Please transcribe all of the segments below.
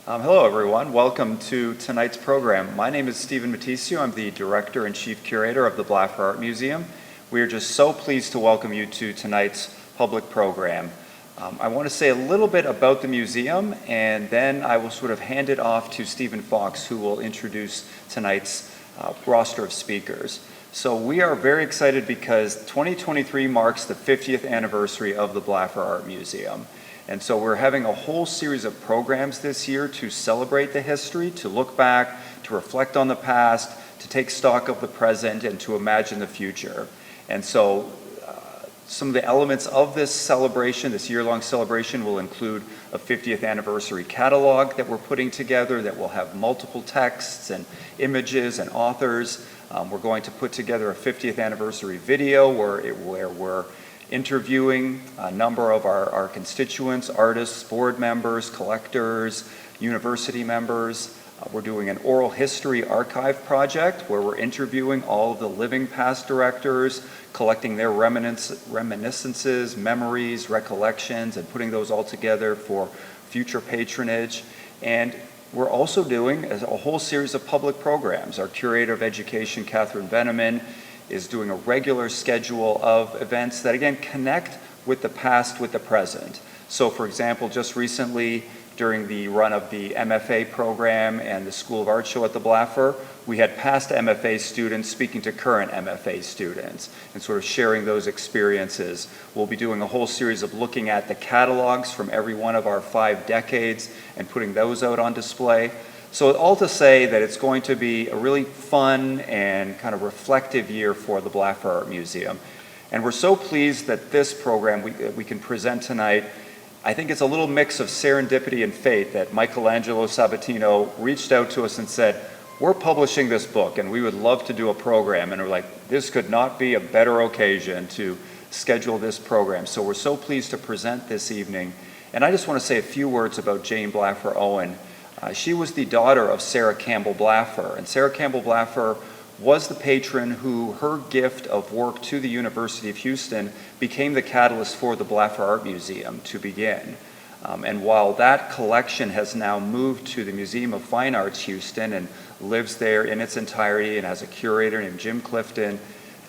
Hello, everyone. Welcome to tonight's program. My name is Stephen Mattisio. I'm the Director and Chief Curator of the Blaffer Art Museum. We are just so pleased to welcome you to tonight's public program. I want to say a little bit about the museum, and then I will sort of hand it off to Stephen Fox, who will introduce tonight's roster of speakers. So we are very excited because 2023 marks the 50th anniversary of the Blaffer Art Museum. And so we're having a whole series of programs this year to celebrate the history, to look back, to reflect on the past, to take stock of the present, and to imagine the future. And so some of the elements of this celebration, this year-long celebration, will include a 50th anniversary catalog that we're putting together that will have multiple texts and images and authors. We're going to put together a 50th anniversary video where we're interviewing a number of our constituents, artists, board members, collectors, university members. We're doing an oral history archive project where we're interviewing all of the living past directors, collecting their reminiscences, memories, recollections, and putting those all together for future patronage. And we're also doing a whole series of public programs. Our curator of education, Kathrine, is doing a regular schedule of events that, again, connect with the past with the present. So, for example, just recently, during the run of the MFA program and the School of Art show at the Blaffer, we had past MFA students speaking to current MFA students and sort of sharing those experiences. We'll be doing a whole series of looking at the catalogs from every one of our 5 decades and putting those out on display. So all to say that it's going to be a really fun and kind of reflective year for the Blaffer Art Museum. And we're so pleased that this program we can present tonight. I think it's a little mix of serendipity and fate that Michelangelo Sabatino reached out to us and said, we're publishing this book and we would love to do a program. And we're like, this could not be a better occasion to schedule this program. So we're so pleased to present this evening. And I just want to say a few words about Jane Blaffer Owen. She was the daughter of Sarah Campbell Blaffer, and Sarah Campbell Blaffer was the patron who her gift of work to the University of Houston became the catalyst for the Blaffer Art Museum to begin. And while that collection has now moved to the Museum of Fine Arts Houston and lives there in its entirety and has a curator named Jim Clifton,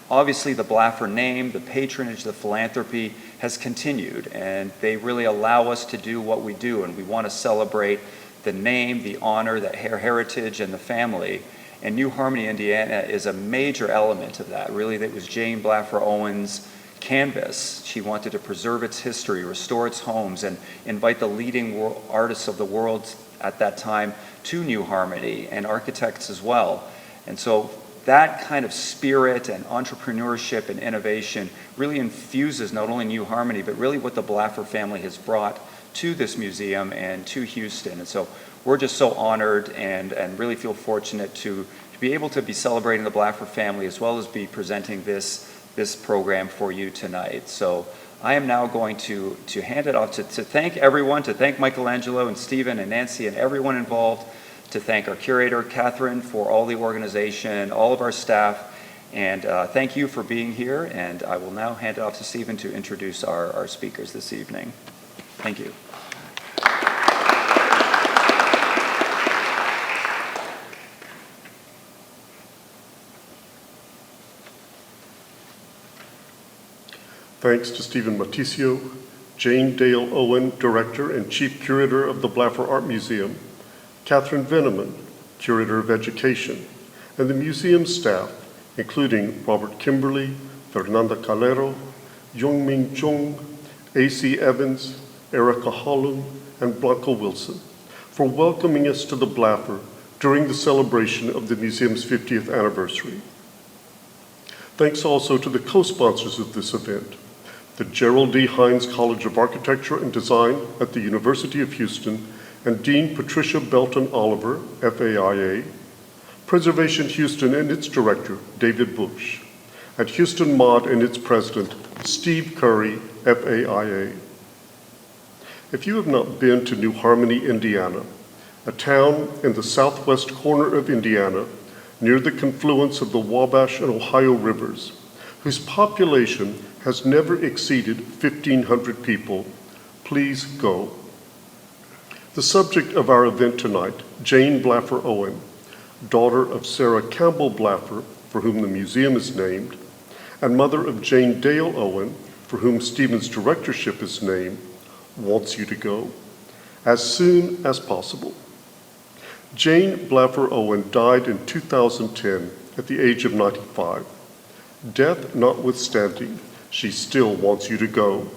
obviously the Blaffer name, the patronage, the philanthropy has continued, and they really allow us to do what we do, and we want to celebrate the name, the honor, the heritage, and the family. And New Harmony, Indiana is a major element of that. Really, that was Jane Blaffer Owen's canvas. She wanted to preserve its history, restore its homes, and invite the leading artists of the world at that time to New Harmony, and architects as well. And so that kind of spirit and entrepreneurship and innovation really infuses not only New Harmony, but really what the Blaffer family has brought to this museum and to Houston. And so we're just so honored and really feel fortunate to be able to be celebrating the Blaffer family as well as be presenting this program for you tonight. So I am now going to hand it off to thank everyone, to thank Michelangelo and Stephen and Nancy and everyone involved, to thank our curator, Kathrine, for all the organization, all of our staff, and thank you for being here. And I will now hand it off to Stephen to introduce our speakers this evening. Thank you. Thanks to Stephen Mattisio, Jane Dale Owen, Director and Chief Curator of the Blaffer Art Museum, Kathrine Veneman, Curator of Education, and the museum staff, including Robert Kimberly, Fernanda Calero, Yongming Chung, A.C. Evans, Erica Hollum, and Blanca Wilson, for welcoming us to the Blaffer during the celebration of the museum's 50th anniversary. Thanks also to the co-sponsors of this event, the Gerald D. Hines College of Architecture and Design at the University of Houston, and Dean Patricia Belton Oliver, FAIA, Preservation Houston and its director, David Bush, and Houston Mod and its president, Steve Curry, FAIA. If you have not been to New Harmony, Indiana, a town in the southwest corner of Indiana, near the confluence of the Wabash and Ohio rivers, whose population has never exceeded 1,500 people, please go. The subject of our event tonight, Jane Blaffer Owen, daughter of Sarah Campbell Blaffer, for whom the museum is named, and mother of Jane Dale Owen, for whom Stephen's directorship is named, wants you to go as soon as possible. Jane Blaffer Owen died in 2010 at the age of 95. Death notwithstanding, she still wants you to go.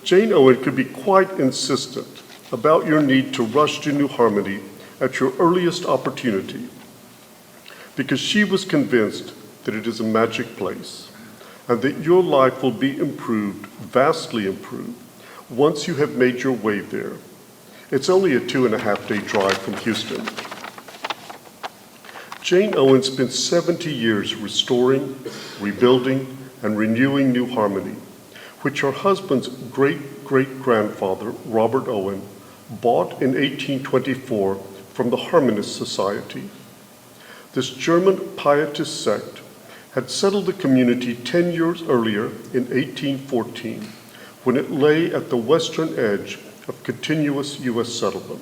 Jane Owen could be quite insistent about your need to rush to New Harmony at your earliest opportunity, because she was convinced that it is a magic place and that your life will be improved, vastly improved, once you have made your way there. It's only a 2.5-day drive from Houston. Jane Owen spent 70 years restoring, rebuilding, and renewing New Harmony, which her husband's great-great-grandfather, Robert Owen, bought in 1824 from the Harmonist Society. This German pietist sect had settled the community 10 years earlier in 1814, when it lay at the western edge of continuous U.S. settlement.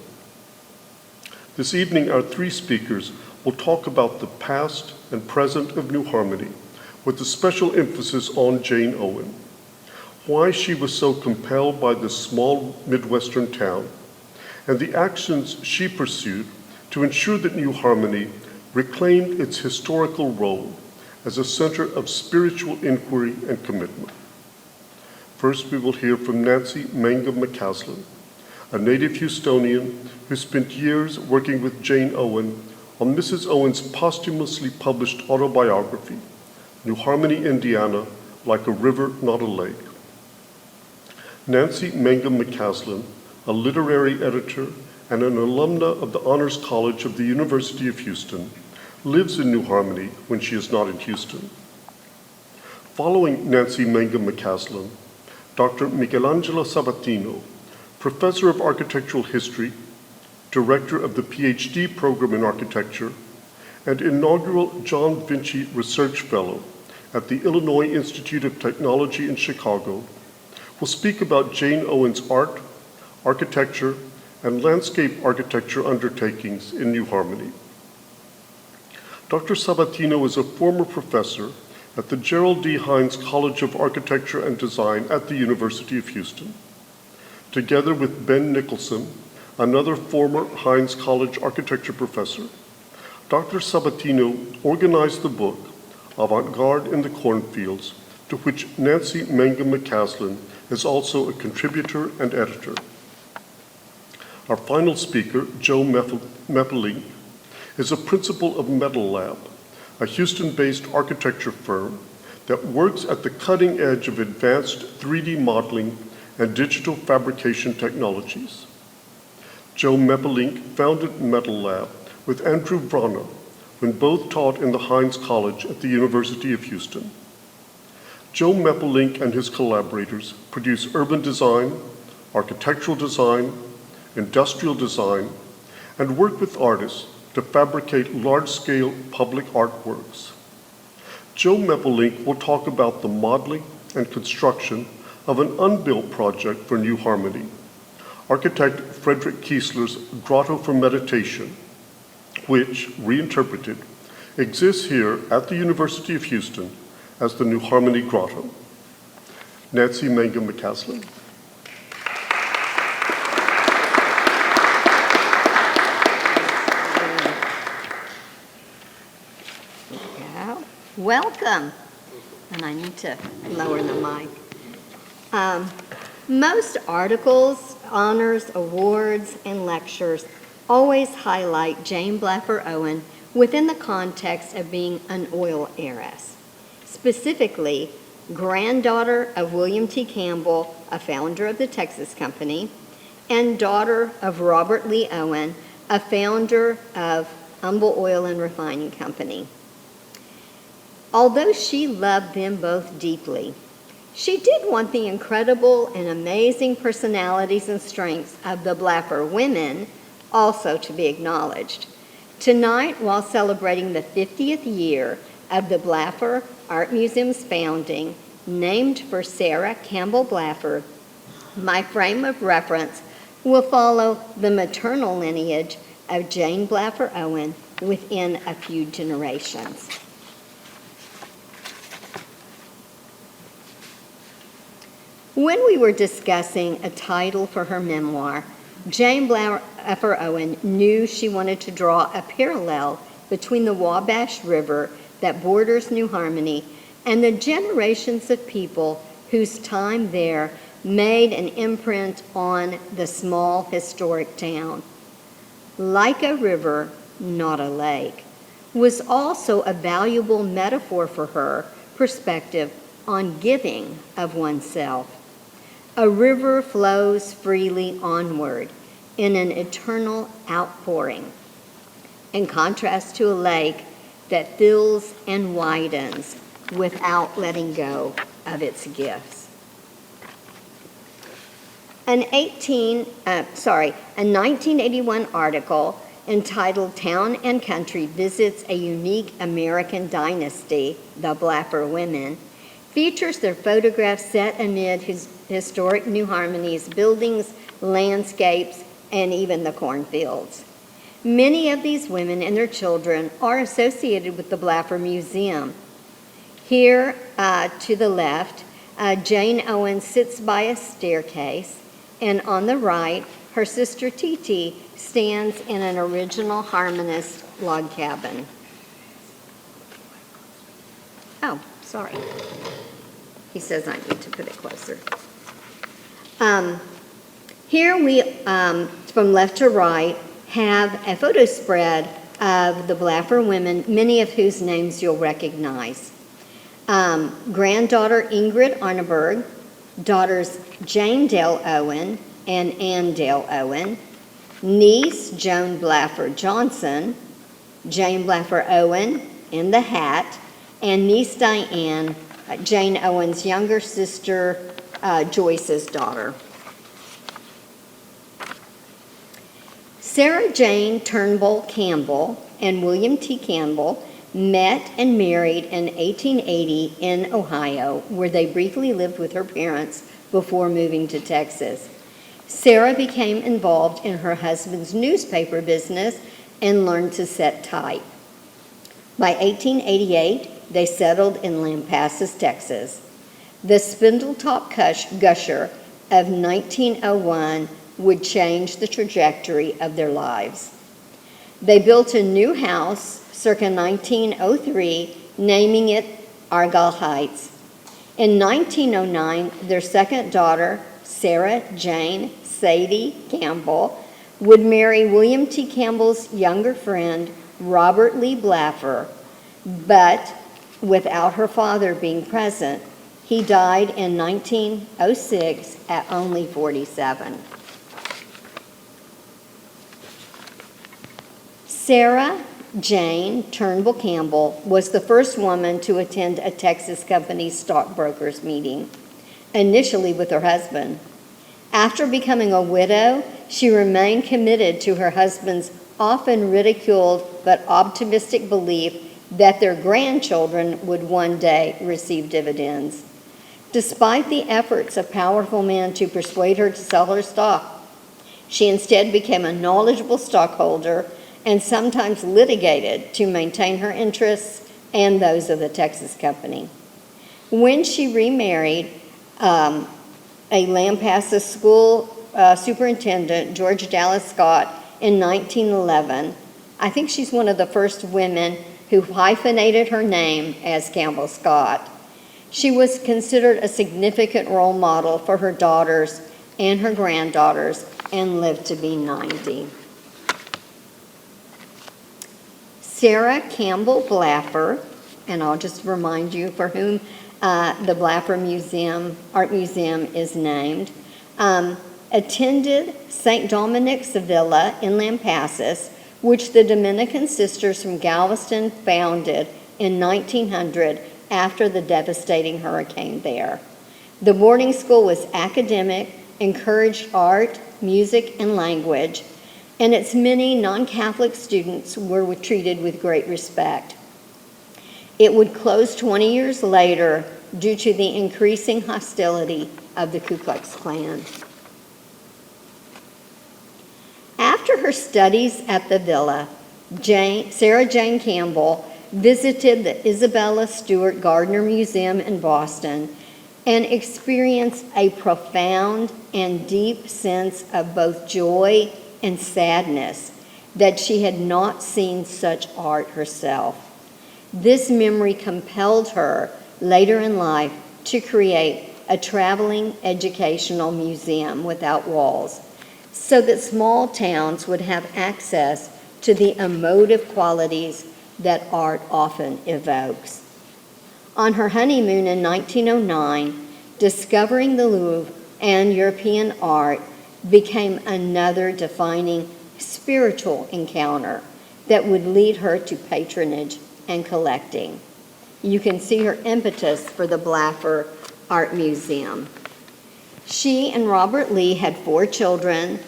This evening, our three speakers will talk about the past and present of New Harmony, with a special emphasis on Jane Owen, why she was so compelled by this small Midwestern town, and the actions she pursued to ensure that New Harmony reclaimed its historical role as a center of spiritual inquiry and commitment. First, we will hear from Nancy Mangum McCaslin, a native Houstonian who spent years working with Jane Owen on Mrs. Owen's posthumously published autobiography, New Harmony, Indiana, Like a River, Not a Lake. Nancy Mangum McCaslin, a literary editor and an alumna of the Honors College of the University of Houston, lives in New Harmony when she is not in Houston. Following Nancy Mangum McCaslin, Dr. Michelangelo Sabatino, professor of architectural history, director of the PhD program in architecture, and inaugural John Vinci Research Fellow at the Illinois Institute of Technology in Chicago, will speak about Jane Owen's art, architecture, and landscape architecture undertakings in New Harmony. Dr. Sabatino is a former professor at the Gerald D. Hines College of Architecture and Design at the University of Houston. Together with Ben Nicholson, another former Hines College architecture professor, Dr. Sabatino organized the book, Avant-Garde in the Cornfields, to which Nancy Mangum McCaslin is also a contributor and editor. Our final speaker, Joe Meppelink, is a principal of Metal Lab, a Houston-based architecture firm that works at the cutting edge of advanced 3D modeling and digital fabrication technologies. Joe Meppelink founded Metal Lab with Andrew Vrana when both taught in the Hines College at the University of Houston. Joe Meppelink and his collaborators produce urban design, architectural design, industrial design, and work with artists to fabricate large-scale public artworks. Joe Meppelink will talk about the modeling and construction of an unbuilt project for New Harmony, architect Frederick Kiesler's Grotto for Meditation, which, reinterpreted, exists here at the University of Houston as the New Harmony Grotto. Nancy Mangum McCaslin. Welcome. And I need to lower the mic. Most articles, honors, awards, and lectures always highlight Jane Blaffer Owen within the context of being an oil heiress. Specifically, granddaughter of William T. Campbell, a founder of the Texas Company, and daughter of Robert Lee Owen, a founder of Humble Oil and Refining Company. Although she loved them both deeply, she did want the incredible and amazing personalities and strengths of the Blaffer women also to be acknowledged. Tonight, while celebrating the 50th year of the Blaffer Art Museum's founding, named for Sarah Campbell Blaffer, my frame of reference We'll follow the maternal lineage of Jane Blaffer Owen within a few generations. When we were discussing a title for her memoir, Jane Blaffer Owen knew she wanted to draw a parallel between the Wabash River that borders New Harmony and the generations of people whose time there made an imprint on the small historic town. Like a river, not a lake, was also a valuable metaphor for her perspective on giving of oneself. A river flows freely onward in an eternal outpouring, in contrast to a lake that fills and widens without letting go of its gifts. A 1981 article entitled Town and Country Visits a Unique American Dynasty, the Blaffer Women, features their photographs set amid historic New Harmony's buildings, landscapes, and even the cornfields. Many of these women and their children are associated with the Blaffer Museum. Here to the left, Jane Owen sits by a staircase, and on the right, her sister Titi stands in an original Harmonist log cabin. Oh, sorry. He says I need to put it closer. Here we, from left to right, have a photo spread of the Blaffer women, many of whose names you'll recognize. Granddaughter Ingrid Arneberg, daughters Jane Dale Owen and Ann Dale Owen, niece Joan Blaffer Johnson, Jane Blaffer Owen in the hat, and niece Diane, Jane Owen's younger sister, Joyce's daughter. Sarah Jane Turnbull Campbell and William T. Campbell met and married in 1880 in Ohio, where they briefly lived with her parents before moving to Texas. Sarah became involved in her husband's newspaper business and learned to set type. By 1888, they settled in Lampasas, Texas. The Spindletop Gusher of 1901 would change the trajectory of their lives. They built a new house circa 1903, naming it Argyle Heights. In 1909, their second daughter, Sarah Jane Sadie Campbell, would marry William T. Campbell's younger friend, Robert Lee Blaffer, but without her father being present. He died in 1906 at only 47. Sarah Jane Turnbull Campbell was the first woman to attend a Texas company stockbrokers meeting, initially with her husband. After becoming a widow, she remained committed to her husband's often ridiculed but optimistic belief that their grandchildren would one day receive dividends. Despite the efforts of powerful men to persuade her to sell her stock, she instead became a knowledgeable stockholder and sometimes litigated to maintain her interests and those of the Texas company. When she remarried a Lampasas school superintendent, George Dallas Scott, in 1911, I think she's one of the first women who hyphenated her name as Campbell Scott. She was considered a significant role model for her daughters and her granddaughters and lived to be 90. Sarah Campbell Blaffer, and I'll just remind you for whom the Blaffer Art Museum is named, attended St. Dominic's Villa in Lampasas, which the Dominican Sisters from Galveston founded in 1900 after the devastating hurricane there. The boarding school was academic, encouraged art, music, and language, and its many non-Catholic students were treated with great respect. It would close 20 years later due to the increasing hostility of the Ku Klux Klan. After her studies at the villa, Sarah Jane Campbell visited the Isabella Stewart Gardner Museum in Boston and experienced a profound and deep sense of both joy and sadness that she had not seen such art herself. This memory compelled her later in life to create a traveling educational museum without walls, so that small towns would have access to the emotive qualities that art often evokes. On her honeymoon in 1909, discovering the Louvre and European art became another defining spiritual encounter that would lead her to patronage and collecting. You can see her impetus for the Blaffer Art Museum. She and Robert Lee had 4 children,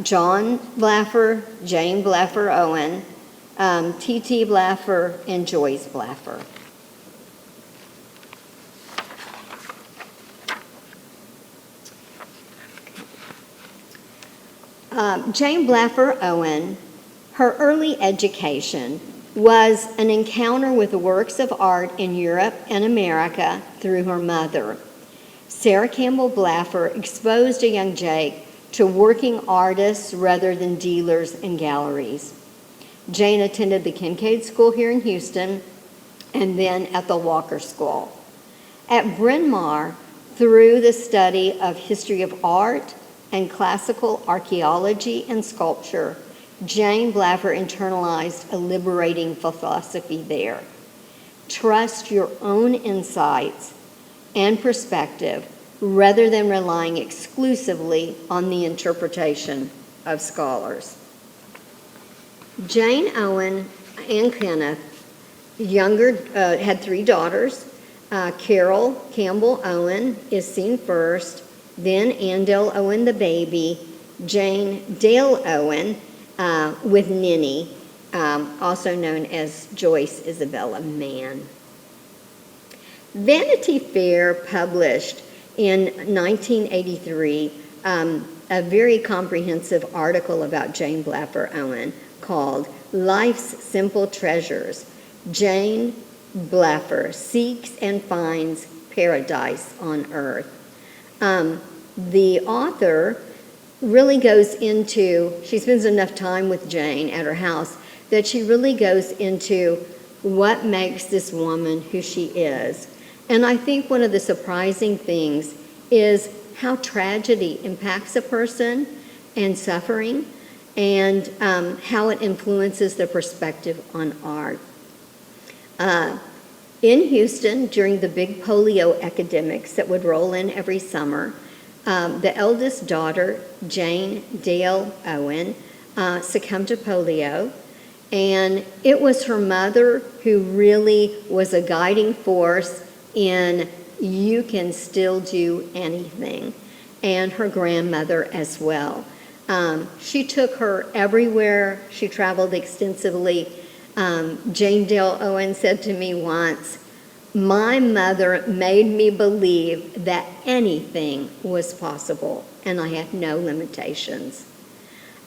John Blaffer, Jane Blaffer Owen, T.T. Blaffer, and Joyce Blaffer. Jane Blaffer Owen, her early education was an encounter with the works of art in Europe and America through her mother. Sarah Campbell Blaffer exposed a young Jake to working artists rather than dealers in galleries. Jane attended the Kincaid School here in Houston and then at the Walker School. At Bryn Mawr, through the study of history of art and classical archaeology and sculpture, Jane Blaffer internalized a liberating philosophy there. Trust your own insights and perspective rather than relying exclusively on the interpretation of scholars. Jane Owen and Kenneth had 3 daughters. Carol Campbell Owen is seen first, then Andell Owen the baby, Jane Dale Owen with Ninny, also known as Joyce Isabella Mann. Vanity Fair published in 1983 a very comprehensive article about Jane Blaffer Owen called Life's Simple Treasures. Jane Blaffer Seeks and Finds Paradise on Earth. The author really goes into, she spends enough time with Jane at her house that she really goes into what makes this woman who she is. And I think one of the surprising things is how tragedy impacts a person and suffering, and how it influences their perspective on art. In Houston, during the big polio epidemics that would roll in every summer, the eldest daughter, Jane Dale Owen, succumbed to polio, and it was her mother who really was a guiding force in you can still do anything, and her grandmother as well. She took her everywhere. She traveled extensively. Jane Dale Owen said to me once, "My mother made me believe that anything was possible, and I had no limitations."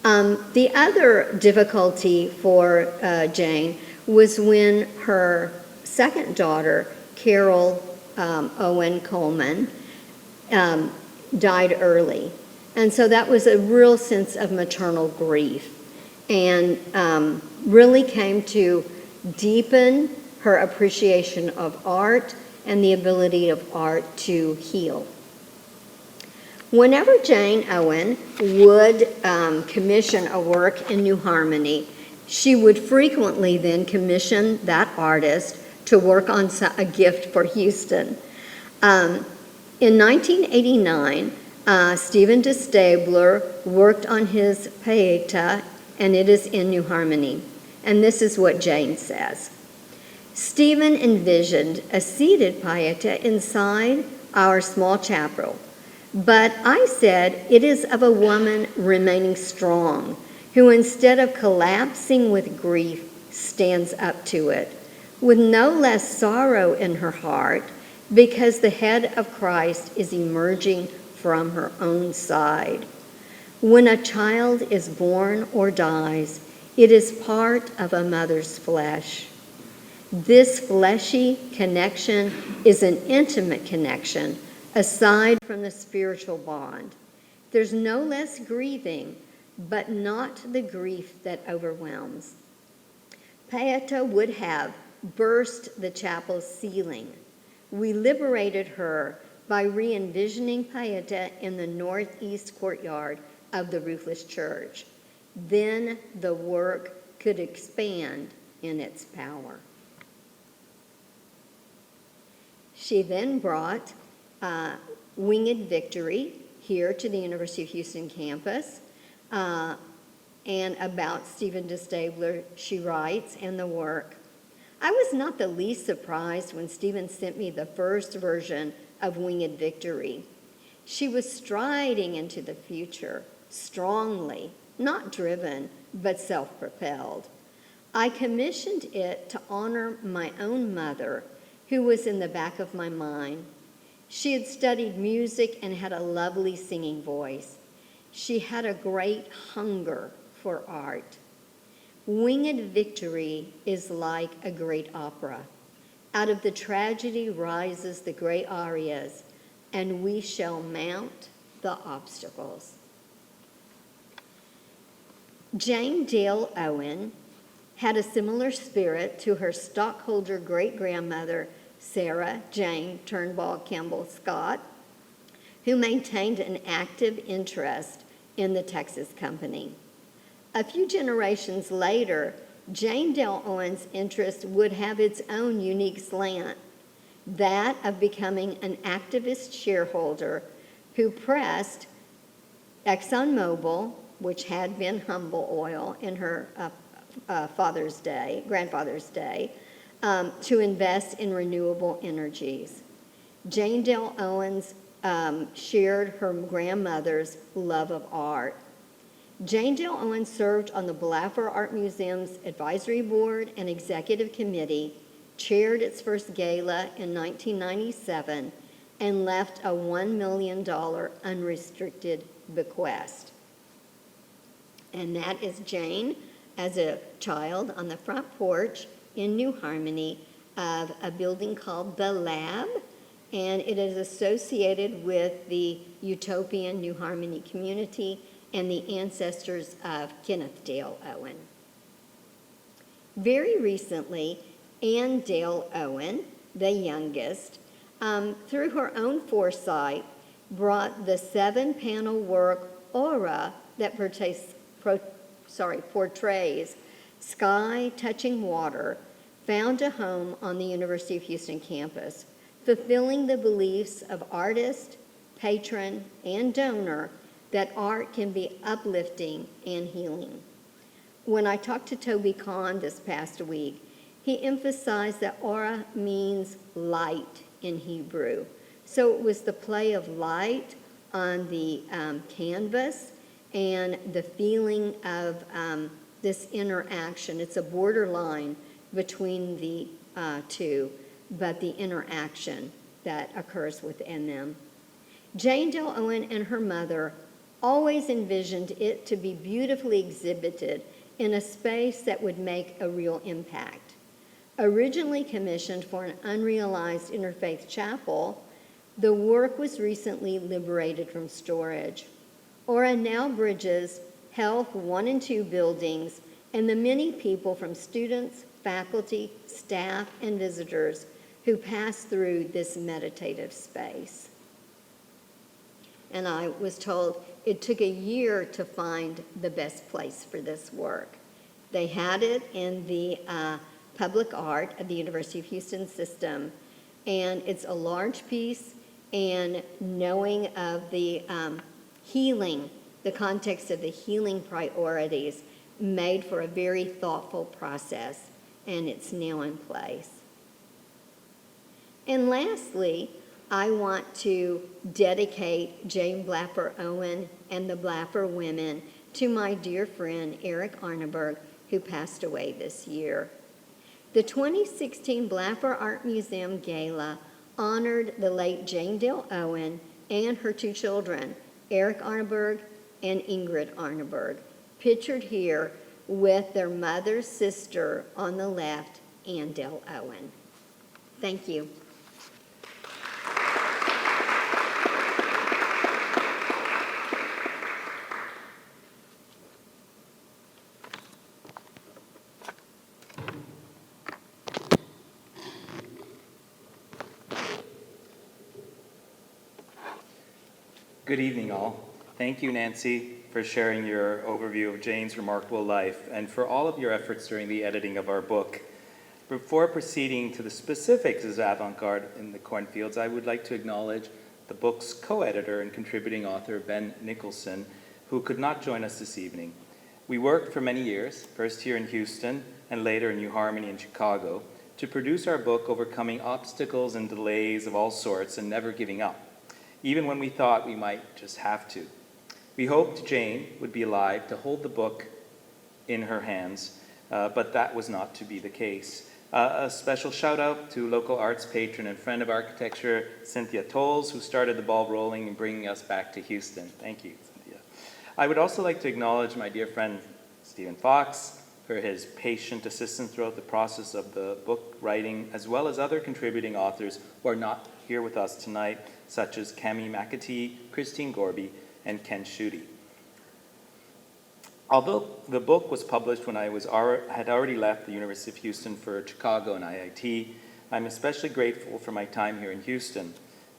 The other difficulty for Jane was when her second daughter, Carol Owen Coleman, died early. And so that was a real sense of maternal grief, and really came to deepen her appreciation of art and the ability of art to heal. Whenever Jane Owen would commission a work in New Harmony, she would frequently then commission that artist to work on a gift for Houston. In 1989, Stephen de Stabler worked on his Pieta, and it is in New Harmony. And this is what Jane says. Stephen envisioned a seated Pieta inside our small chapel, but I said it is of a woman remaining strong, who instead of collapsing with grief, stands up to it, with no less sorrow in her heart, because the head of Christ is emerging from her own side. When a child is born or dies, it is part of a mother's flesh. This fleshy connection is an intimate connection aside from the spiritual bond. There's no less grieving, but not the grief that overwhelms. Pieta would have burst the chapel's ceiling. We liberated her by re-envisioning Pieta in the northeast courtyard of the roofless church. Then the work could expand in its power. She then brought Winged Victory here to the University of Houston campus. And about Stephen DeStabler, she writes, and the work. I was not the least surprised when Stephen sent me the first version of Winged Victory. She was striding into the future, strongly, not driven, but self-propelled. I commissioned it to honor my own mother, who was in the back of my mind. She had studied music and had a lovely singing voice. She had a great hunger for art. Winged Victory is like a great opera. Out of the tragedy rises the great arias, and we shall mount the obstacles. Jane Dale Owen had a similar spirit to her stockholder great-grandmother, Sarah Jane Turnbull Campbell Scott, who maintained an active interest in the Texas Company. A few generations later, Jane Dale Owen's interest would have its own unique slant, that of becoming an activist shareholder who pressed ExxonMobil, which had been Humble Oil in her grandfather's day, to invest in renewable energies. Jane Dale Owens shared her grandmother's love of art. Jane Dale Owen served on the Blaffer Art Museum's advisory board and executive committee, chaired its first gala in 1997, and left a $1 million unrestricted bequest. And that is Jane as a child on the front porch in New Harmony of a building called The Lab, and it is associated with the Utopian New Harmony community and the ancestors of Kenneth Dale Owen. Very recently, Ann Dale Owen, the youngest, through her own foresight, brought the 7-panel work Aura that portrays sky touching water, found a home on the University of Houston campus, fulfilling the beliefs of artist, patron, and donor that art can be uplifting and healing. When I talked to Toby Kahn this past week, he emphasized that aura means light in Hebrew. So it was the play of light on the canvas and the feeling of this interaction. It's a borderline between the two, but the interaction that occurs within them. Jane Dale Owen and her mother always envisioned it to be beautifully exhibited in a space that would make a real impact. Originally commissioned for an unrealized interfaith chapel, the work was recently liberated from storage. Aura now bridges Health 1 and 2 buildings and the many people from students, faculty, staff, and visitors who pass through this meditative space. And I was told it took a year to find the best place for this work. They had it in the public art of the University of Houston system, and it's a large piece, and knowing of the healing, the context of the healing priorities made for a very thoughtful process, and it's now in place. And lastly, I want to dedicate Jane Blaffer Owen and the Blaffer women to my dear friend Eric Arneberg, who passed away this year. The 2016 Blaffer Art Museum Gala honored the late Jane Dale Owen and her 2 children, Eric Arneberg and Ingrid Arneberg, pictured here with their mother's sister on the left, Andell Owen. Thank you. Good evening, all. Thank you, Nancy, for sharing your overview of Jane's remarkable life and for all of your efforts during the editing of our book. Before proceeding to the specifics of Avant-Garde in the Cornfields, I would like to acknowledge the book's co-editor and contributing author, Ben Nicholson, who could not join us this evening. We worked for many years, first here in Houston and later in New Harmony in Chicago, to produce our book overcoming obstacles and delays of all sorts and never giving up, even when we thought we might just have to. We hoped Jane would be alive to hold the book in her hands, but that was not to be the case. A special shout out to local arts patron and friend of architecture, Cynthia Tolles, who started the ball rolling and bringing us back to Houston. Thank you, Cynthia. I would also like to acknowledge my dear friend, Stephen Fox, for his patient assistance throughout the process of the book writing, as well as other contributing authors who are not here with us tonight, such as Cami McAtee, Christine Gorby, and Ken Schutte. Although the book was published when I had already left the University of Houston for Chicago and IIT, I'm especially grateful for my time here in Houston.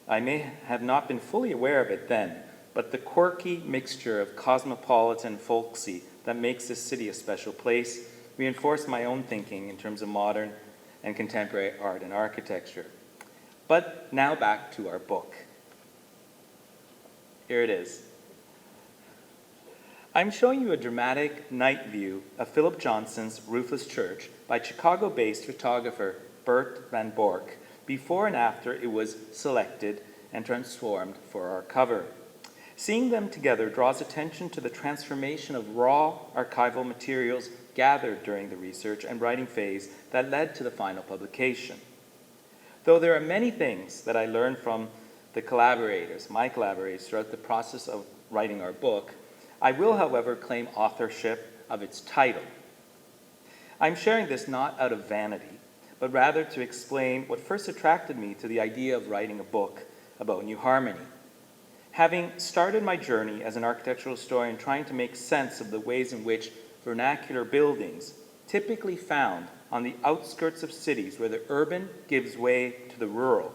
I may have not been fully aware of it then, but the quirky mixture of cosmopolitan folksy that makes this city a special place reinforced my own thinking in terms of modern and contemporary art and architecture. But now back to our book. Here it is. I'm showing you a dramatic night view of Philip Johnson's Roofless Church by Chicago-based photographer Bert Van Bork before and after it was selected and transformed for our cover. Seeing them together draws attention to the transformation of raw archival materials gathered during the research and writing phase that led to the final publication. Though there are many things that I learned from my collaborators, throughout the process of writing our book, I will, however, claim authorship of its title. I'm sharing this not out of vanity, but rather to explain what first attracted me to the idea of writing a book about New Harmony. Having started my journey as an architectural historian trying to make sense of the ways in which vernacular buildings, typically found on the outskirts of cities where the urban gives way to the rural,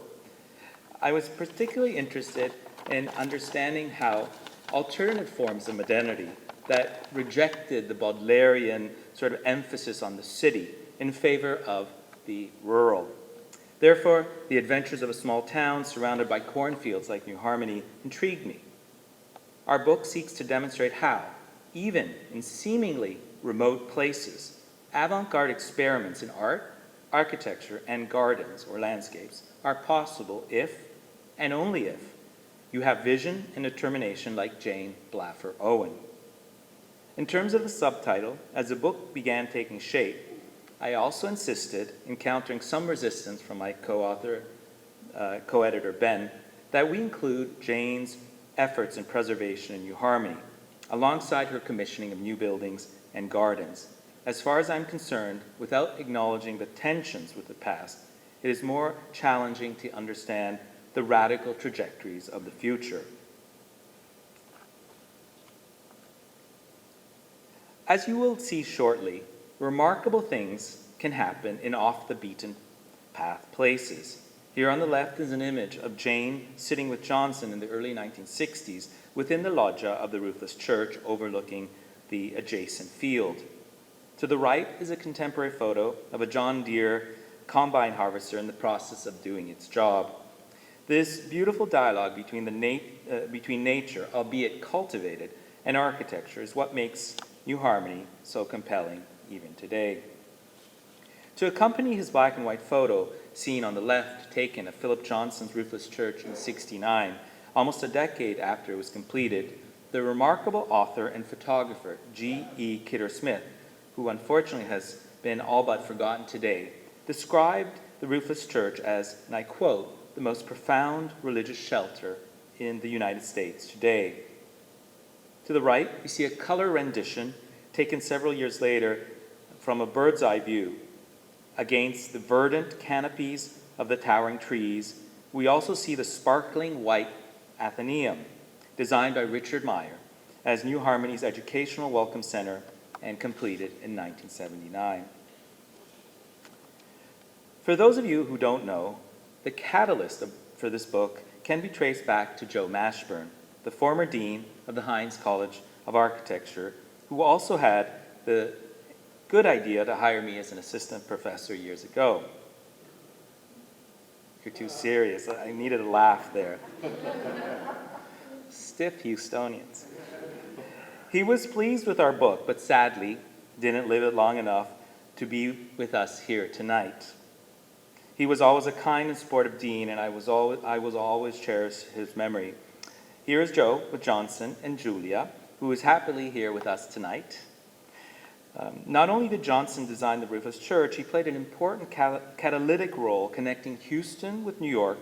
I was particularly interested in understanding how alternative forms of modernity that rejected the Baudelairean sort of emphasis on the city in favor of the rural. Therefore, the adventures of a small town surrounded by cornfields like New Harmony intrigued me. Our book seeks to demonstrate how, even in seemingly remote places, avant-garde experiments in art, architecture, and gardens or landscapes are possible if, and only if, you have vision and determination like Jane Blaffer Owen. In terms of the subtitle, as the book began taking shape, I also insisted, encountering some resistance from my co-editor Ben, that we include Jane's efforts in preservation in New Harmony, alongside her commissioning of new buildings and gardens. As far as I'm concerned, without acknowledging the tensions with the past, it is more challenging to understand the radical trajectories of the future. As you will see shortly, remarkable things can happen in off-the-beaten-path places. Here on the left is an image of Jane sitting with Johnson in the early 1960s within the loggia of the Roofless Church overlooking the adjacent field. To the right is a contemporary photo of a John Deere combine harvester in the process of doing its job. This beautiful dialogue between nature, albeit cultivated, and architecture is what makes New Harmony so compelling even today. To accompany his black and white photo seen on the left, taken of Philip Johnson's Roofless Church in '69, almost a decade after it was completed, the remarkable author and photographer G.E. Kidder Smith, who unfortunately has been all but forgotten today, described the Roofless Church as, and I quote, the most profound religious shelter in the United States today. To the right, we see a color rendition taken several years later from a bird's eye view against the verdant canopies of the towering trees. We also see the sparkling white Athenaeum, designed by Richard Meyer as New Harmony's Educational Welcome Center and completed in 1979. For those of you who don't know, the catalyst for this book can be traced back to Joe Mashburn, the former dean of the Hines College of Architecture, who also had the good idea to hire me as an assistant professor years ago. You're too serious. I needed a laugh there. Stiff Houstonians. He was pleased with our book, but sadly didn't live it long enough to be with us here tonight. He was always a kind and supportive dean, and I will always cherish his memory. Here is Joe with Johnson and Julia, who is happily here with us tonight. Not only did Johnson design the roofless church, he played an important catalytic role connecting Houston with New York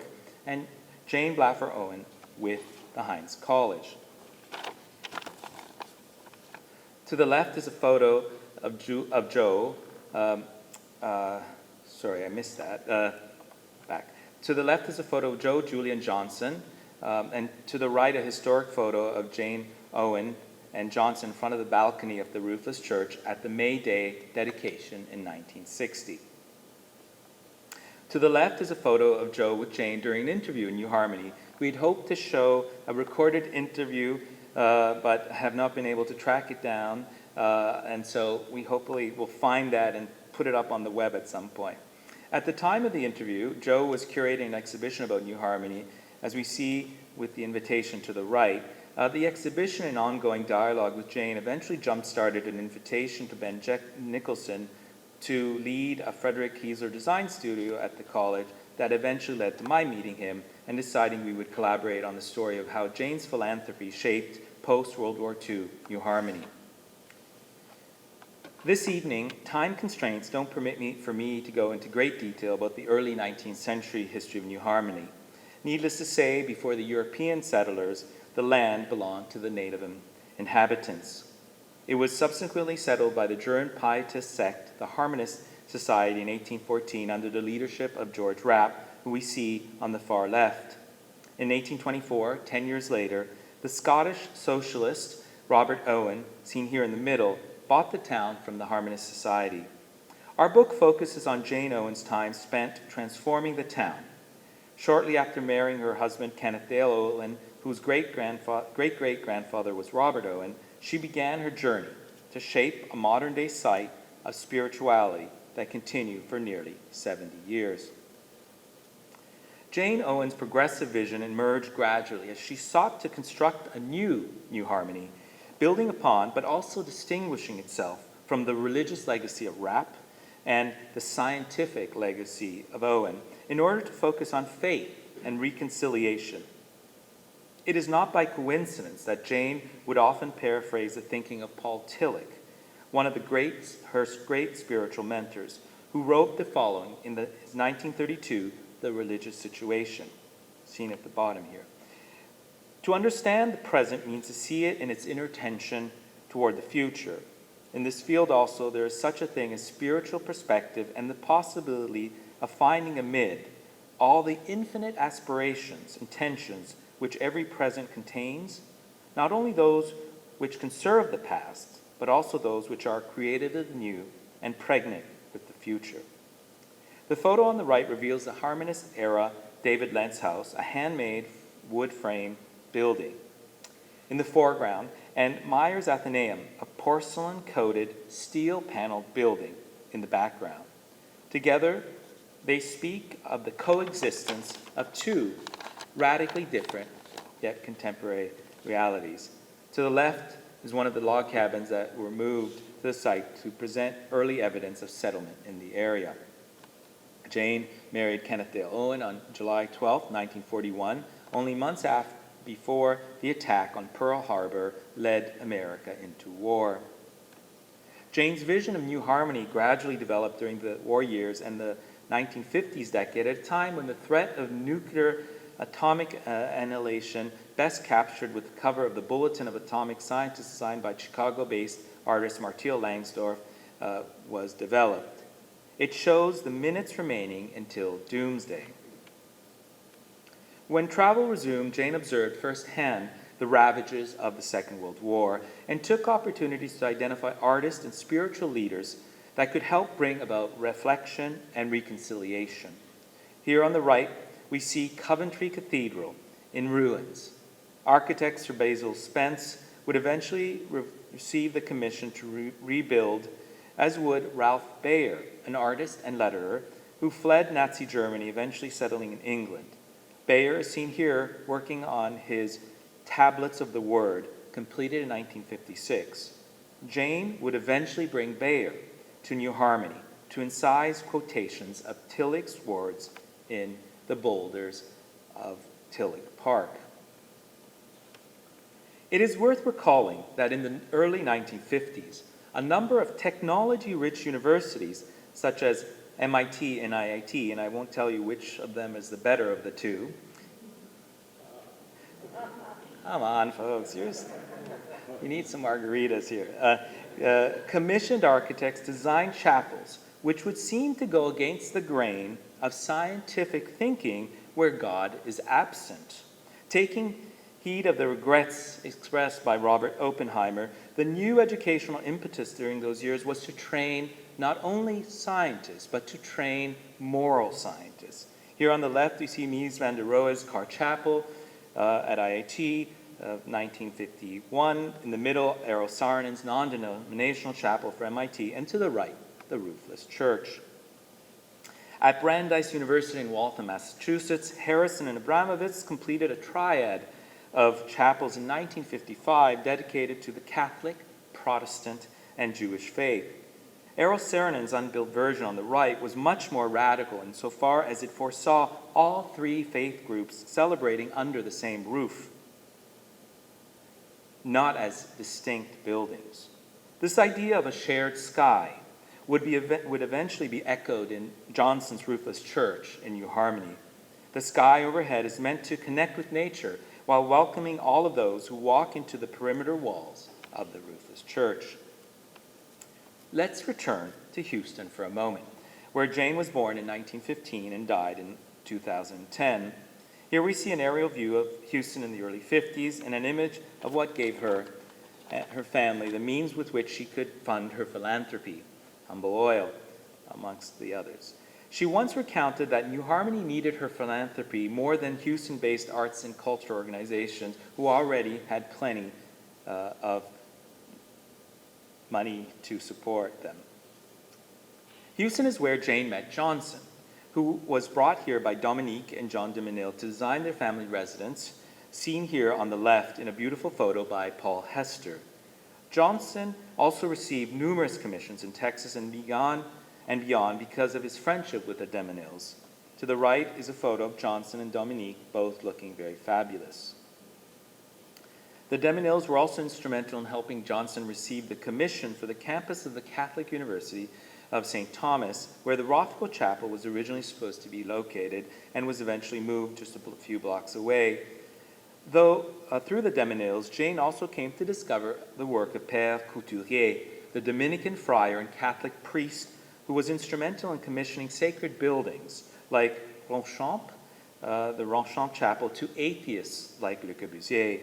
and Jane Blaffer Owen with the Hines College. To the left is a photo of Joe. Sorry, I missed that. Back. To the left is a photo of Joe, Julia, and Johnson. And to the right, a historic photo of Jane Owen and Johnson in front of the balcony of the roofless church at the May Day dedication in 1960. To the left is a photo of Joe with Jane during an interview in New Harmony. We'd hoped to show a recorded interview, but have not been able to track it down. And so we hopefully will find that and put it up on the web at some point. At the time of the interview, Joe was curating an exhibition about New Harmony, as we see with the invitation to the right. The exhibition and ongoing dialogue with Jane eventually jump-started an invitation to Ben Nicholson to lead a Frederick Kiesler design studio at the college that eventually led to my meeting him and deciding we would collaborate on the story of how Jane's philanthropy shaped post-World War II New Harmony. This evening, time constraints don't permit me to go into great detail about the early 19th century history of New Harmony. Needless to say, before the European settlers, the land belonged to the native inhabitants. It was subsequently settled by the German Pietist sect, the Harmonists Society, in 1814 under the leadership of George Rapp, who we see on the far left. In 1824, 10 years later, the Scottish socialist Robert Owen, seen here in the middle, bought the town from the Harmonist Society. Our book focuses on Jane Owen's time spent transforming the town. Shortly after marrying her husband, Kenneth Dale Owen, whose great-great-grandfather was Robert Owen, she began her journey to shape a modern-day site of spirituality that continued for nearly 70 years. Jane Owen's progressive vision emerged gradually as she sought to construct a new New Harmony, building upon but also distinguishing itself from the religious legacy of Rapp and the scientific legacy of Owen in order to focus on faith and reconciliation. It is not by coincidence that Jane would often paraphrase the thinking of Paul Tillich, one of her great spiritual mentors, who wrote the following in his 1932 The Religious Situation, seen at the bottom here. To understand the present means to see it in its inner tension toward the future. In this field also, there is such a thing as spiritual perspective and the possibility of finding amid all the infinite aspirations and tensions which every present contains, not only those which conserve the past, but also those which are created anew and pregnant with the future. The photo on the right reveals the Harmonist-era David Lentz house, a handmade wood frame building in the foreground, and Meyer's Athenaeum, a porcelain-coated, steel-paneled building in the background. Together, they speak of the coexistence of two radically different yet contemporary realities. To the left is one of the log cabins that were moved to the site to present early evidence of settlement in the area. Jane married Kenneth Dale Owen on July 12, 1941, only months before the attack on Pearl Harbor led America into war. Jane's vision of New Harmony gradually developed during the war years and the 1950s decade, at a time when the threat of nuclear atomic annihilation, best captured with the cover of the Bulletin of Atomic Scientists signed by Chicago-based artist Martil Langsdorff, was developed. It shows the minutes remaining until doomsday. When travel resumed, Jane observed firsthand the ravages of the Second World War and took opportunities to identify artists and spiritual leaders that could help bring about reflection and reconciliation. Here on the right, we see Coventry Cathedral in ruins. Architect Sir Basil Spence would eventually receive the commission to rebuild, as would Ralph Baer, an artist and letterer who fled Nazi Germany, eventually settling in England. Baer is seen here working on his Tablets of the Word, completed in 1956. Jane would eventually bring Baer to New Harmony to incise quotations of Tillich's words in the boulders of Tillich Park. It is worth recalling that in the early 1950s, a number of technology-rich universities, such as MIT and IIT, and I won't tell you which of them is the better of the two. Come on, folks, you need some margaritas here. Commissioned architects designed chapels which would seem to go against the grain of scientific thinking where God is absent. Taking heed of the regrets expressed by Robert Oppenheimer, the new educational impetus during those years was to train not only scientists, but to train moral scientists. Here on the left, you see Mies van der Rohe's Carr Chapel at IIT, 1951. In the middle, Eero Saarinen's non-denominational chapel for MIT. And to the right, the roofless church. At Brandeis University in Waltham, Massachusetts, Harrison and Abramovitz completed a triad of chapels in 1955 dedicated to the Catholic, Protestant, and Jewish faith. Eero Saarinen's unbuilt version on the right was much more radical insofar as it foresaw all three faith groups celebrating under the same roof, not as distinct buildings. This idea of a shared sky would eventually be echoed in Johnson's roofless church in New Harmony. The sky overhead is meant to connect with nature while welcoming all of those who walk into the perimeter walls of the roofless church. Let's return to Houston for a moment, where Jane was born in 1915 and died in 2010. Here we see an aerial view of Houston in the early 50s and an image of what gave her family the means with which she could fund her philanthropy, Humble Oil, amongst the others. She once recounted that New Harmony needed her philanthropy more than Houston-based arts and culture organizations who already had plenty of money to support them. Houston is where Jane met Johnson, who was brought here by Dominique and John de Menil to design their family residence, seen here on the left in a beautiful photo by Paul Hester. Johnson also received numerous commissions in Texas and beyond because of his friendship with the de Menils. To the right is a photo of Johnson and Dominique, both looking very fabulous. The de Menils were also instrumental in helping Johnson receive the commission for the campus of the Catholic University of St. Thomas, where the Rothko Chapel was originally supposed to be located and was eventually moved just a few blocks away. Though through the de Menils, Jane also came to discover the work of Père Couturier, the Dominican friar and Catholic priest who was instrumental in commissioning sacred buildings like Ronchamp, the Ronchamp Chapel, to atheists like Le Corbusier.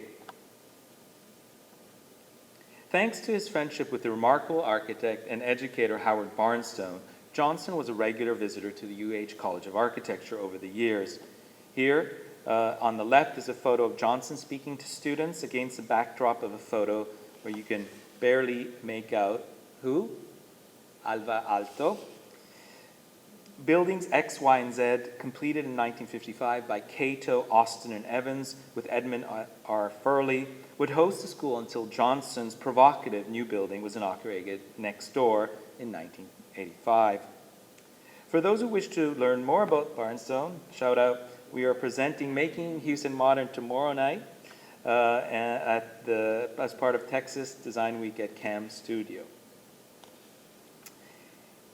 Thanks to his friendship with the remarkable architect and educator Howard Barnstone, Johnson was a regular visitor to the UH College of Architecture over the years. Here, on the left is a photo of Johnson speaking to students against the backdrop of a photo where you can barely make out who? Alva Alto. Buildings X, Y, and Z, completed in 1955 by Cato, Austin, and Evans, with Edmund R. Furley, would host the school until Johnson's provocative new building was inaugurated next door in 1985. For those who wish to learn more about Barnstone, shout out, we are presenting Making Houston Modern tomorrow night as part of Texas Design Week at CAM Studio.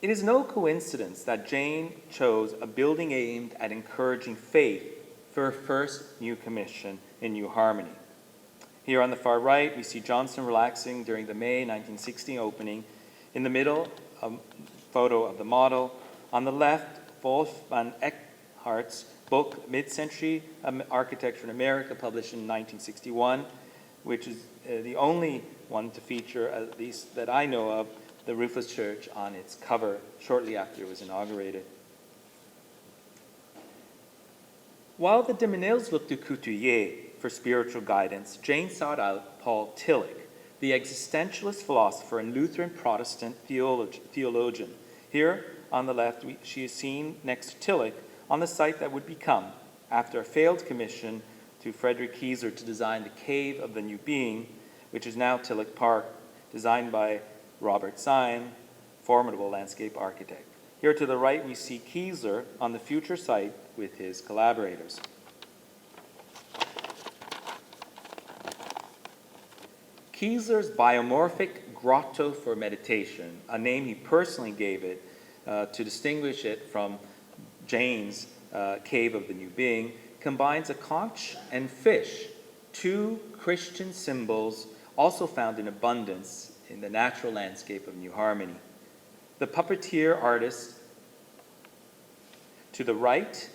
It is no coincidence that Jane chose a building aimed at encouraging faith for her first new commission in New Harmony. Here on the far right, we see Johnson relaxing during the May 1916 opening. In the middle, a photo of the model. On the left, Wolf van Eckhart's book, Mid-Century Architecture in America, published in 1961, which is the only one to feature, at least that I know of, the roofless church on its cover shortly after it was inaugurated. While the de Menils looked to Couturier for spiritual guidance, Jane sought out Paul Tillich, the existentialist philosopher and Lutheran Protestant theologian. Here on the left, she is seen next to Tillich on the site that would become, after a failed commission to Frederick Kieser to design the Cave of the New Being, which is now Tillich Park, designed by Robert Syme, formidable landscape architect. Here to the right, we see Kieser on the future site with his collaborators. Kieser's biomorphic grotto for meditation, a name he personally gave it to distinguish it from Jane's Cave of the New Being, combines a conch and fish, two Christian symbols also found in abundance in the natural landscape of New Harmony. The puppeteer artists to the right,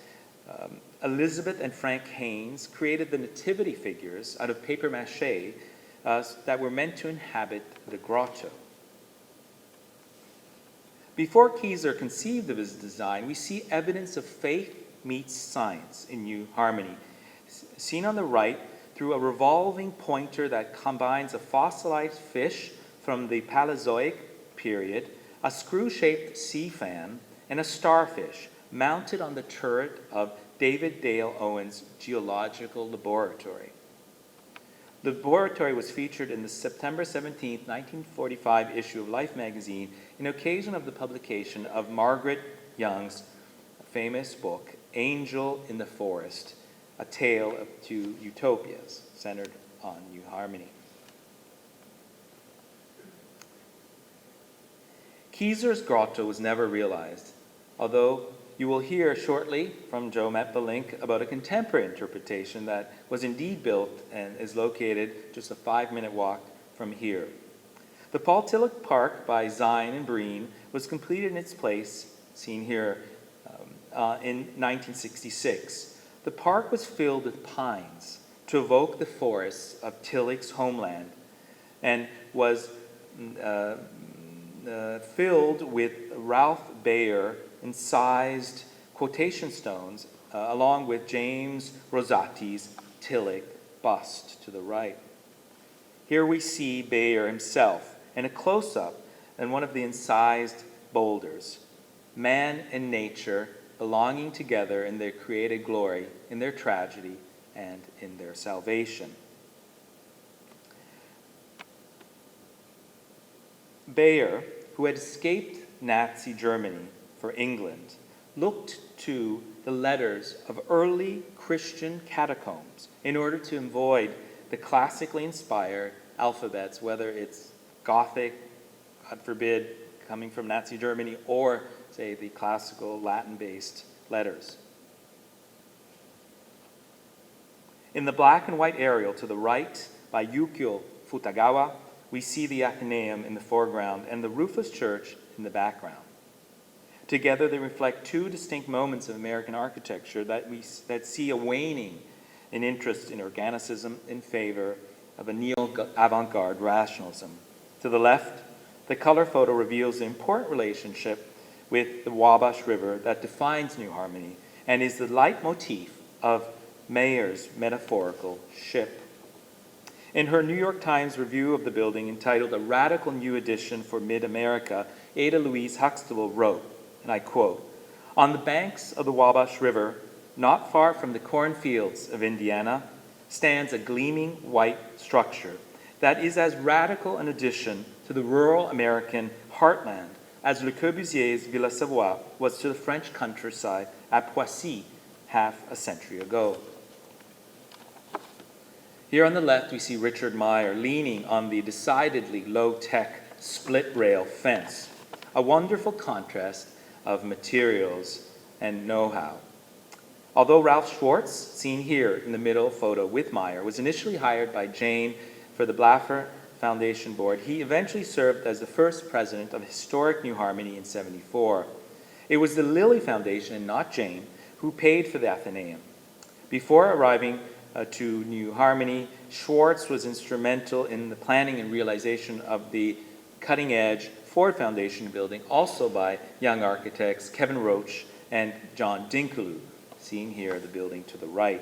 Elizabeth and Frank Hines, created the nativity figures out of paper mache that were meant to inhabit the grotto. Before Kieser conceived of his design, we see evidence of faith meets science in New Harmony, seen on the right through a revolving pointer that combines a fossilized fish from the Paleozoic period, a screw-shaped sea fan, and a starfish mounted on the turret of David Dale Owen's geological laboratory. The laboratory was featured in the September 17, 1945 issue of Life magazine in occasion of the publication of Margaret Young's famous book, Angel in the Forest, a tale of two utopias centered on New Harmony. Kieser's grotto was never realized, although you will hear shortly from Joe Metbalink about a contemporary interpretation that was indeed built and is located just a 5-minute walk from here. The Paul Tillich Park by Zine and Breen was completed in its place, seen here, in 1966. The park was filled with pines to evoke the forests of Tillich's homeland and was filled with Ralph Bayer incised quotation stones along with James Rosati's Tillich bust to the right. Here we see Bayer himself in a close-up and one of the incised boulders. Man and nature belonging together in their created glory, in their tragedy, and in their salvation. Bayer, who had escaped Nazi Germany for England, looked to the letters of early Christian catacombs in order to avoid the classically inspired alphabets, whether it's Gothic, God forbid, coming from Nazi Germany, or, say, the classical Latin-based letters. In the black and white aerial to the right, by Yukio Futagawa, we see the Athenaeum in the foreground and the roofless church in the background. Together, they reflect two distinct moments of American architecture that see a waning in interest in organicism in favor of a neo-avant-garde rationalism. To the left, the color photo reveals the important relationship with the Wabash River that defines New Harmony and is the leitmotif of Mayer's metaphorical ship. In her New York Times review of the building entitled A Radical New Edition for Mid-America, Ada Louise Huxtable wrote, and I quote, "On the banks of the Wabash River, not far from the cornfields of Indiana, stands a gleaming white structure that is as radical an addition to the rural American heartland as Le Corbusier's Villa Savoie was to the French countryside at Poissy half a century ago." Here on the left, we see Richard Meyer leaning on the decidedly low-tech split-rail fence, a wonderful contrast of materials and know-how. Although Ralph Schwartz, seen here in the middle photo with Meyer, was initially hired by Jane for the Blaffer Foundation Board, he eventually served as the first president of historic New Harmony in '74. It was the Lilly Foundation, and not Jane, who paid for the Athenaeum. Before arriving to New Harmony, Schwartz was instrumental in the planning and realization of the cutting-edge Ford Foundation building, also by young architects Kevin Roach and John Dinkeloo, seen here the building to the right.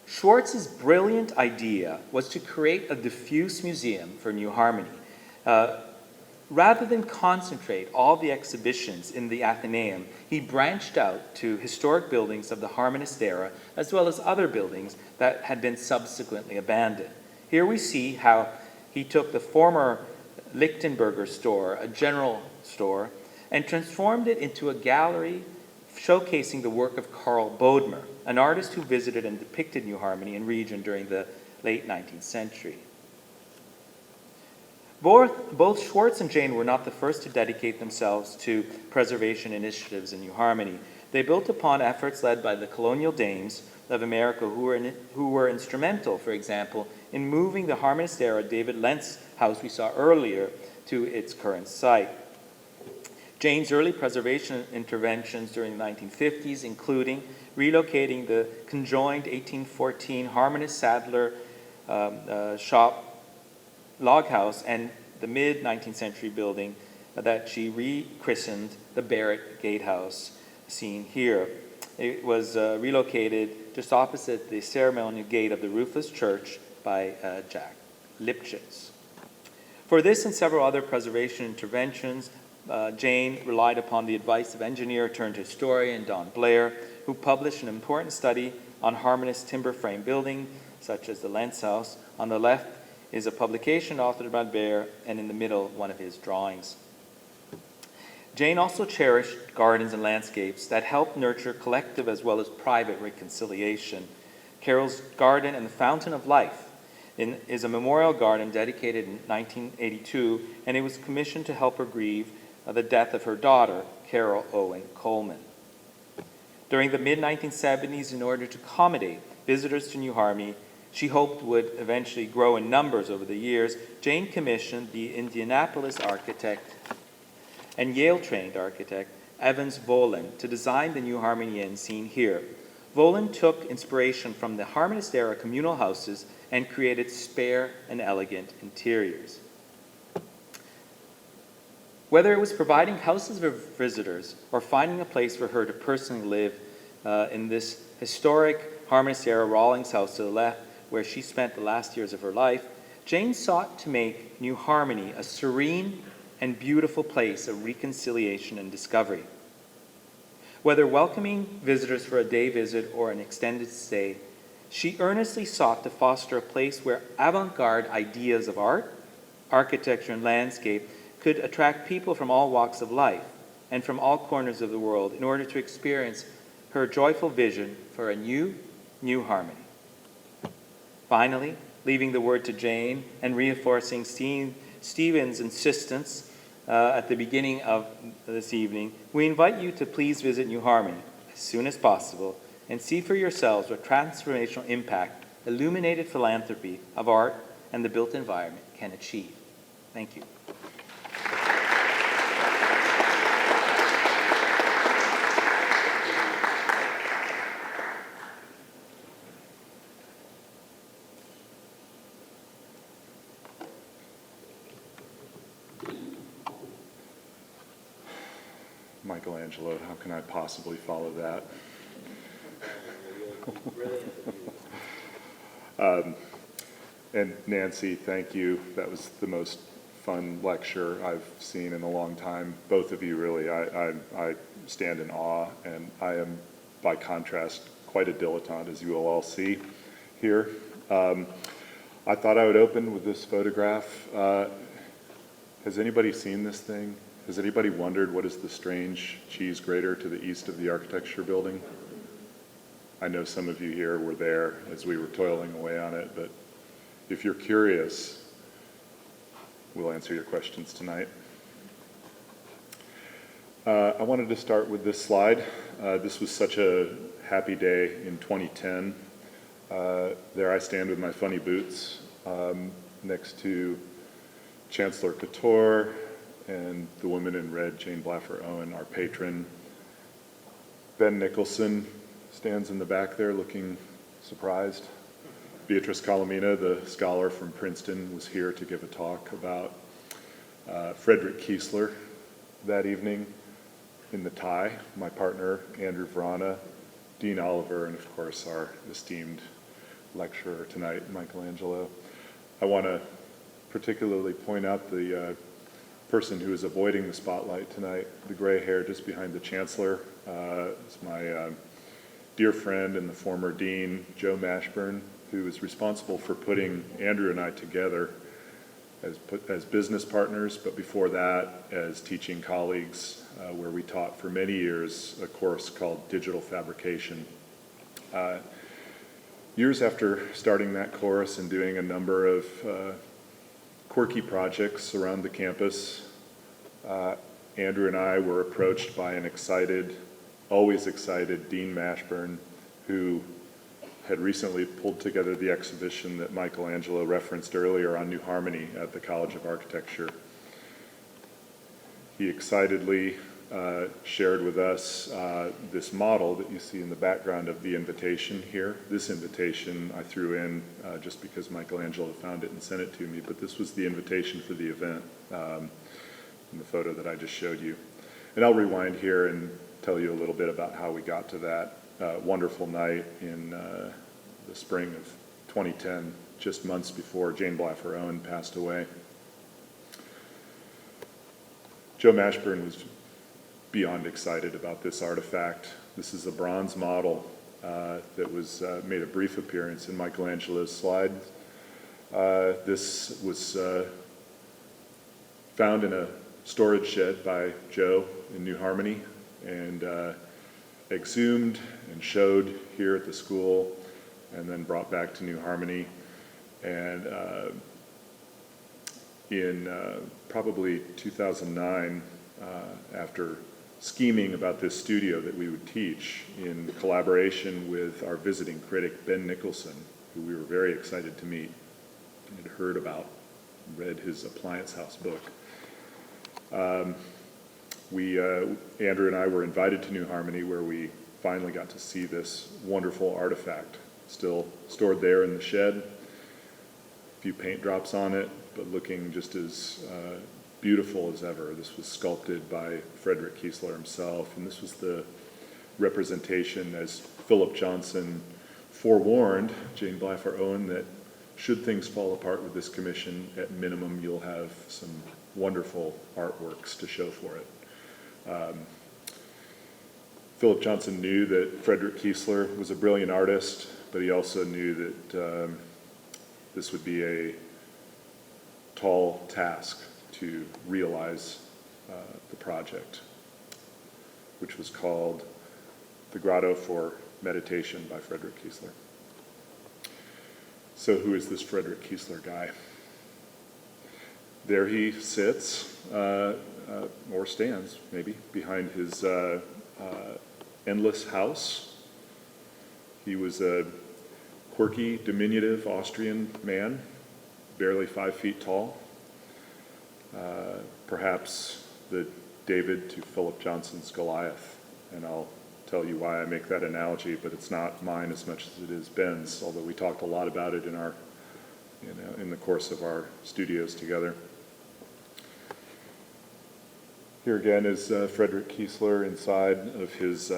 Schwartz's brilliant idea was to create a diffuse museum for New Harmony. Rather than concentrate all the exhibitions in the Athenaeum, he branched out to historic buildings of the Harmonist era, as well as other buildings that had been subsequently abandoned. Here we see how he took the former Lichtenberger store, a general store, and transformed it into a gallery showcasing the work of Carl Bodmer, an artist who visited and depicted New Harmony and region during the late 19th century. Both Schwartz and Jane were not the first to dedicate themselves to preservation initiatives in New Harmony. They built upon efforts led by the colonial dames of America who were instrumental, for example, in moving the Harmonist era David Lentz house we saw earlier to its current site. Jane's early preservation interventions during the 1950s, including relocating the conjoined 1814 Harmonist Sadler shop log house and the mid-19th century building that she rechristened the Barrett Gatehouse, seen here. It was relocated just opposite the ceremonial gate of the roofless church by Jack Lipchitz. For this and several other preservation interventions, Jane relied upon the advice of engineer turned historian Don Blair, who published an important study on Harmonist timber frame building, such as the Lentz House. On the left is a publication authored by Blair, and in the middle, one of his drawings. Jane also cherished gardens and landscapes that helped nurture collective as well as private reconciliation. Carol's Garden and the Fountain of Life is a memorial garden dedicated in 1982, and it was commissioned to help her grieve the death of her daughter, Carol Owen Coleman. During the mid-1970s, in order to accommodate visitors to New Harmony, she hoped would eventually grow in numbers over the years, Jane commissioned the Indianapolis architect and Yale-trained architect Evans Volin to design the New Harmony Inn seen here. Volin took inspiration from the Harmonist era communal houses and created spare and elegant interiors. Whether it was providing houses for visitors or finding a place for her to personally live in this historic Harmonist era Rawlings house to the left, where she spent the last years of her life, Jane sought to make New Harmony a serene and beautiful place of reconciliation and discovery. Whether welcoming visitors for a day visit or an extended stay, she earnestly sought to foster a place where avant-garde ideas of art, architecture, and landscape could attract people from all walks of life and from all corners of the world in order to experience her joyful vision for a new Harmony. Finally, leaving the word to Jane and reinforcing Stephen's insistence at the beginning of this evening, we invite you to please visit New Harmony as soon as possible and see for yourselves what transformational impact illuminated philanthropy of art and the built environment can achieve. Thank you. Michelangelo, how can I possibly follow that? And Nancy, thank you. That was the most fun lecture I've seen in a long time. Both of you, really. I stand in awe, and I am, by contrast, quite a dilettante, as you will all see here. I thought I would open with this photograph. Has anybody seen this thing? Has anybody wondered what is the strange cheese grater to the east of the architecture building? I know some of you here were there as we were toiling away on it, but if you're curious, we'll answer your questions tonight. I wanted to start with this slide. This was such a happy day in 2010. There I stand with my funny boots next to Chancellor Couture and the woman in red, Jane Blaffer Owen, our patron. Ben Nicholson stands in the back there looking surprised. Beatrice Colomina, the scholar from Princeton, was here to give a talk about Frederick Kiesler that evening in the tie. My partner, Andrew Verana, Dean Oliver, and of course our esteemed lecturer tonight, Michelangelo. I want to particularly point out the person who is avoiding the spotlight tonight, the gray hair just behind the chancellor. It's my dear friend and the former dean, Joe Mashburn, who is responsible for putting Andrew and I together as business partners, but before that as teaching colleagues, where we taught for many years a course called Digital Fabrication. Years after starting that course and doing a number of quirky projects around the campus, Andrew and I were approached by an excited, always excited Dean Mashburn, who had recently pulled together the exhibition that Michelangelo referenced earlier on New Harmony at the College of Architecture. He excitedly shared with us this model that you see in the background of the invitation here. This invitation I threw in just because Michelangelo found it and sent it to me, but this was the invitation for the event in the photo that I just showed you. And I'll rewind here and tell you a little bit about how we got to that wonderful night in the spring of 2010, just months before Jane Blaffer Owen passed away. Joe Mashburn was beyond excited about this artifact. This is a bronze model that was made a brief appearance in Michelangelo's slide. This was found in a storage shed by Joe in New Harmony and exhumed and showed here at the school and then brought back to New Harmony. And in probably 2009, after scheming about this studio that we would teach in collaboration with our visiting critic, Ben Nicholson, who we were very excited to meet and had heard about, read his Appliance House book. Andrew and I were invited to New Harmony, where we finally got to see this wonderful artifact, still stored there in the shed, a few paint drops on it, but looking just as beautiful as ever. This was sculpted by Frederick Kiesler himself, and this was the representation, as Philip Johnson forewarned Jane Blaffer Owen, that should things fall apart with this commission, at minimum you'll have some wonderful artworks to show for it. Philip Johnson knew that Frederick Kiesler was a brilliant artist, but he also knew that this would be a tall task to realize the project, which was called The Grotto for Meditation by Frederick Kiesler. So who is this Frederick Kiesler guy? There he sits, or stands maybe, behind his endless house. He was a quirky, diminutive Austrian man, barely 5 feet tall. Perhaps the David to Philip Johnson's Goliath. And I'll tell you why I make that analogy, but it's not mine as much as it is Ben's, although we talked a lot about it in the course of our studios together. Here again is Frederick Kiesler inside of his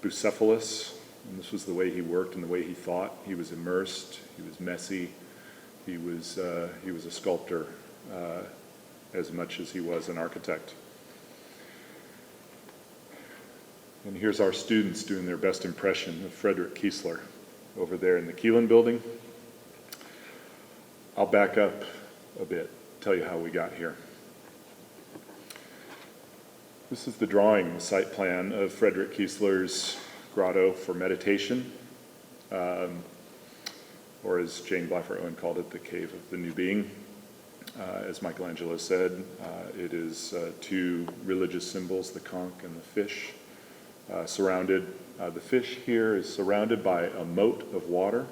Bucephalus. And this was the way he worked and the way he thought. He was immersed, he was messy, he was a sculptor as much as he was an architect. And here's our students doing their best impression of Frederick Kiesler over there in the Keelan building. I'll back up a bit, tell you how we got here. This is the drawing, the site plan of Frederick Kiesler's Grotto for Meditation, or as Jane Blaffer Owen called it, the Cave of the New Being. As Michelangelo said, it is two religious symbols, the conch and the fish, surrounded. The fish here is surrounded by a moat of water.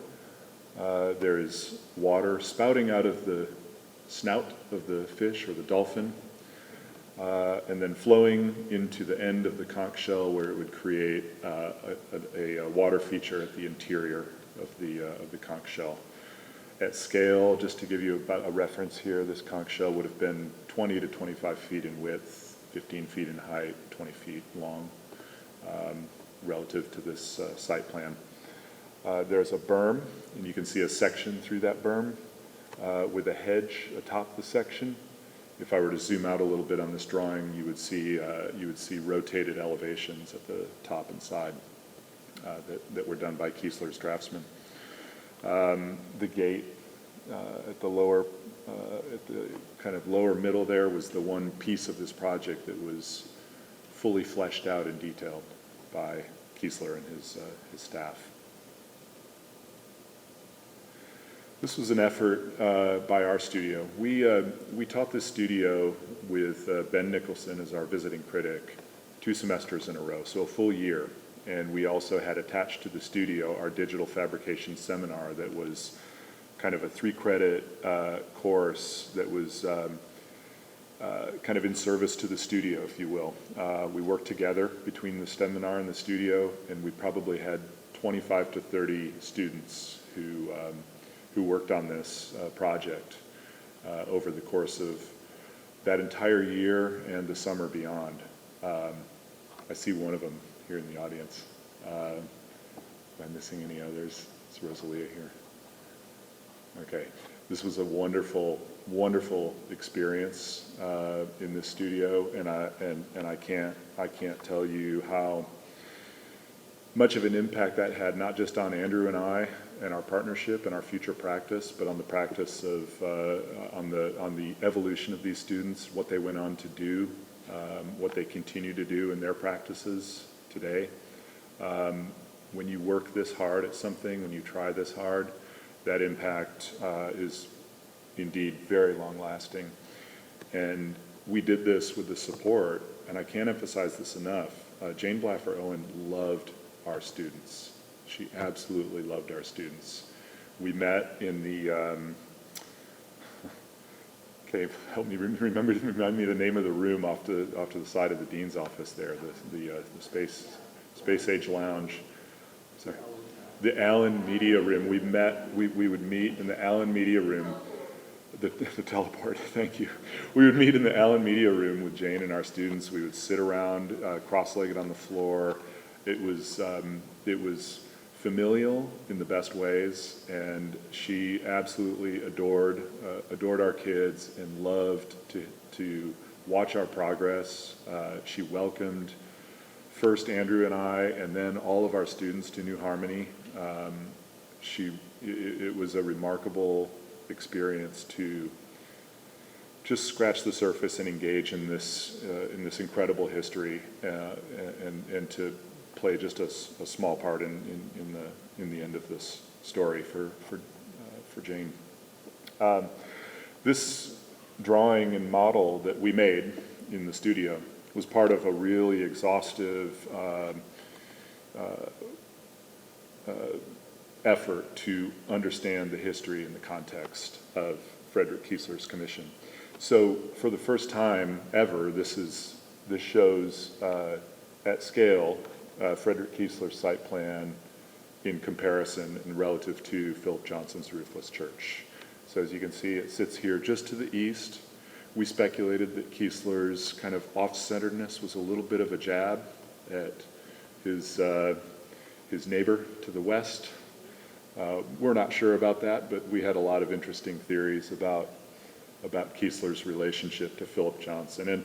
There is water spouting out of the snout of the fish or the dolphin, and then flowing into the end of the conch shell where it would create a water feature at the interior of the conch shell. At scale, just to give you about a reference here, this conch shell would have been 20 to 25 feet in width, 15 feet in height, 20 feet long, relative to this site plan. There's a berm, and you can see a section through that berm with a hedge atop the section. If I were to zoom out a little bit on this drawing, you would see rotated elevations at the top and side that were done by Kiesler's draftsmen. The gate at the kind of lower middle there was the one piece of this project that was fully fleshed out and detailed by Kiesler and his staff. This was an effort by our studio. We taught this studio with Ben Nicholson as our visiting critic 2 semesters in a row, so a full year. And we also had attached to the studio our digital fabrication seminar that was kind of a 3-credit course that was kind of in service to the studio, if you will. We worked together between the seminar and the studio, and we probably had 25 to 30 students who worked on this project over the course of that entire year and the summer beyond. I see one of them here in the audience. Am I missing any others? Is Rosalia here? Okay. This was a wonderful, wonderful experience in this studio, and I can't tell you how much of an impact that had, not just on Andrew and I and our partnership and our future practice, but on the practice of on the evolution of these students, what they went on to do, what they continue to do in their practices today. When you work this hard at something, when you try this hard, that impact is indeed very long-lasting. And we did this with the support, and I can't emphasize this enough. Jane Blaffer Owen loved our students. She absolutely loved our students. We met in the, okay, help me remind me the name of the room off to the side of the dean's office there, the Space Age Lounge. Sorry. The Allen Media Room. We would meet in the Allen Media Room, the teleport, thank you. We would meet in the Allen Media Room with Jane and our students. We would sit around cross-legged on the floor. It was familial in the best ways, and she absolutely adored our kids and loved to watch our progress. She welcomed first Andrew and I, and then all of our students to New Harmony. It was a remarkable experience to just scratch the surface and engage in this incredible history, and to play just a small part in the end of this story for Jane. This drawing and model that we made in the studio was part of a really exhaustive effort to understand the history and the context of Frederick Kiesler's commission. So for the first time ever, this shows at scale Frederick Kiesler's site plan in comparison and relative to Philip Johnson's roofless church. So as you can see, it sits here just to the east. We speculated that Kiesler's kind of off-centeredness was a little bit of a jab at his neighbor to the west. We're not sure about that, but we had a lot of interesting theories about Kiesler's relationship to Philip Johnson and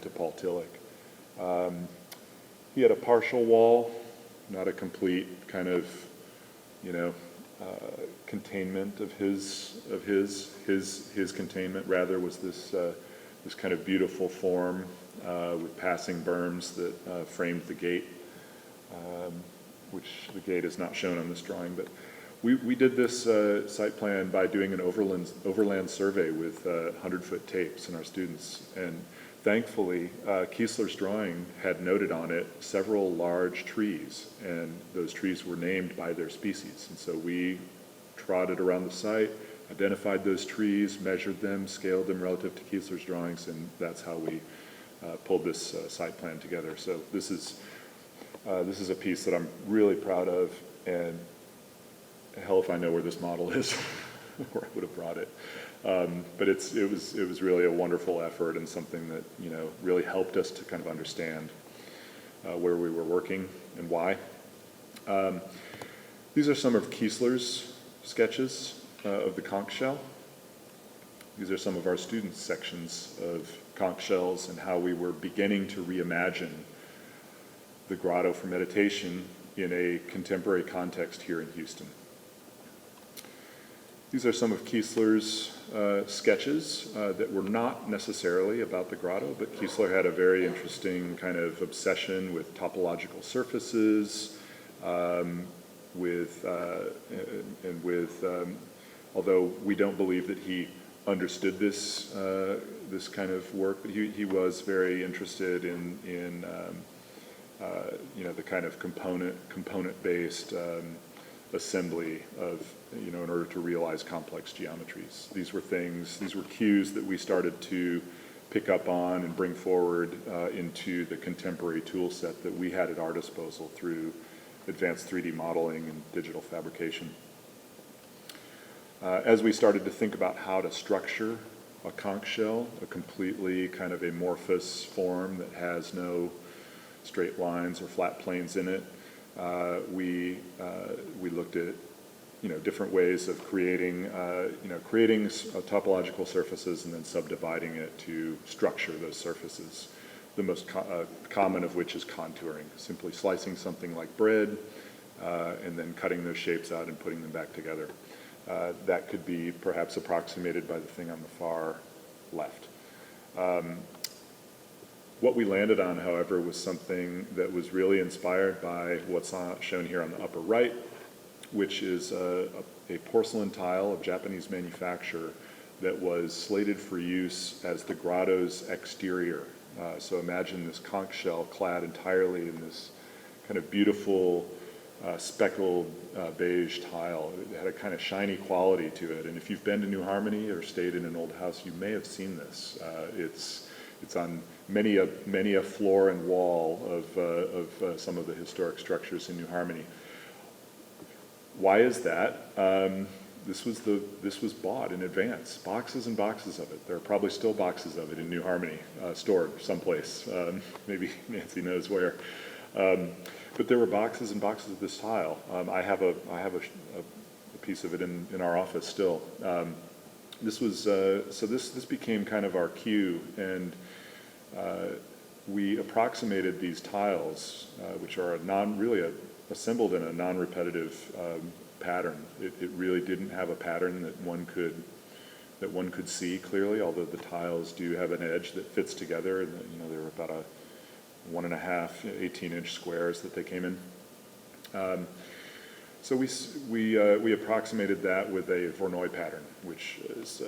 to Paul Tillich. He had a partial wall, not a complete kind of, containment of his containment. Rather was this kind of beautiful form with passing berms that framed the gate, which the gate is not shown on this drawing. But We did this site plan by doing an overland survey with 100-foot tapes and our students, and thankfully Kiesler's drawing had noted on it several large trees, and those trees were named by their species. And so we trotted around the site, identified those trees, measured them, scaled them relative to Kiesler's drawings, and that's how we pulled this site plan together. So this is a piece that I'm really proud of, and hell if I know where this model is, or I would have brought it. But it was really a wonderful effort, and something that, you know, really helped us to kind of understand where we were working and why. These are some of Kiesler's sketches of the conch shell. These are some of our students' sections of conch shells and how we were beginning to reimagine the grotto for meditation in a contemporary context here in Houston. These are some of Kiesler's sketches that were not necessarily about the grotto, but Kiesler had a very interesting kind of obsession with topological surfaces, although we don't believe that he understood this this kind of work, but he was very interested in you know, the kind of component-based assembly of, you know, in order to realize complex geometries. These were cues that we started to pick up on and bring forward into the contemporary tool set that we had at our disposal through advanced 3D modeling and digital fabrication. As we started to think about how to structure a conch shell, a completely kind of amorphous form that has no straight lines or flat planes in it, we looked at, you know, different ways of creating topological surfaces and then subdividing it to structure those surfaces. The most common of which is contouring, simply slicing something like bread and then cutting those shapes out and putting them back together. That could be perhaps approximated by the thing on the far left. What we landed on, however, was something that was really inspired by what's shown here on the upper right, which is a porcelain tile of Japanese manufacture that was slated for use as the grotto's exterior. So imagine this conch shell clad entirely in this kind of beautiful speckled beige tile. It had a kind of shiny quality to it, and if you've been to New Harmony or stayed in an old house, you may have seen this. It's on many a floor and wall of some of the historic structures in New Harmony. Why is that? This was bought in advance, boxes and boxes of it. There are probably still boxes of it in New Harmony, stored someplace. Maybe Nancy knows where. But there were boxes and boxes of this tile. I have a piece of it in our office still. This became kind of our cue, and we approximated these tiles, which are assembled in a non-repetitive pattern. It really didn't have a pattern that one could see clearly, although the tiles do have an edge that fits together, and you know, they were about a 1.5 18-inch squares that they came in. So we approximated that with a Voronoi pattern, which is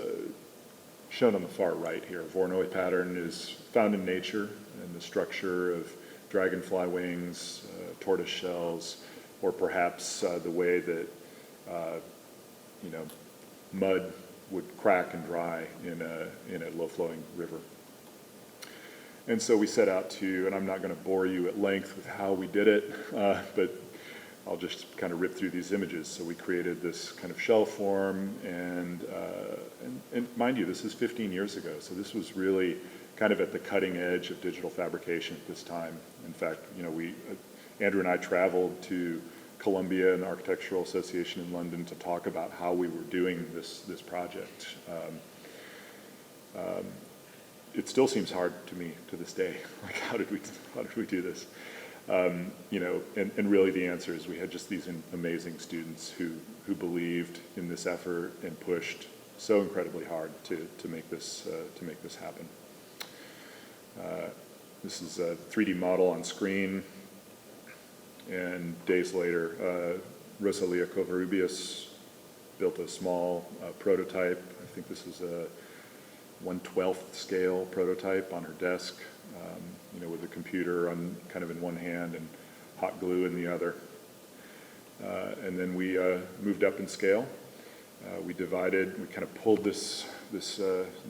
shown on the far right here. Voronoi pattern is found in nature in the structure of dragonfly wings, tortoise shells, or perhaps the way that mud would crack and dry in a low-flowing river. And so we set out to, and I'm not going to bore you at length with how we did it, but I'll just kind of rip through these images. So we created this kind of shell form, and mind you, this is 15 years ago, so this was really kind of at the cutting edge of digital fabrication at this time. In fact, you know, Andrew and I traveled to Columbia and the Architectural Association in London to talk about how we were doing this project. It still seems hard to me to this day. Like, how did we do this? You know, and really the answer is we had just these amazing students who believed in this effort and pushed so incredibly hard to make this happen. This is a 3D model on screen, and days later, Rosalia Covarrubias built a small prototype. I think this is a 1/12 scale prototype on her desk, with a computer on kind of in one hand and hot glue in the other. And then we moved up in scale. We kind of pulled this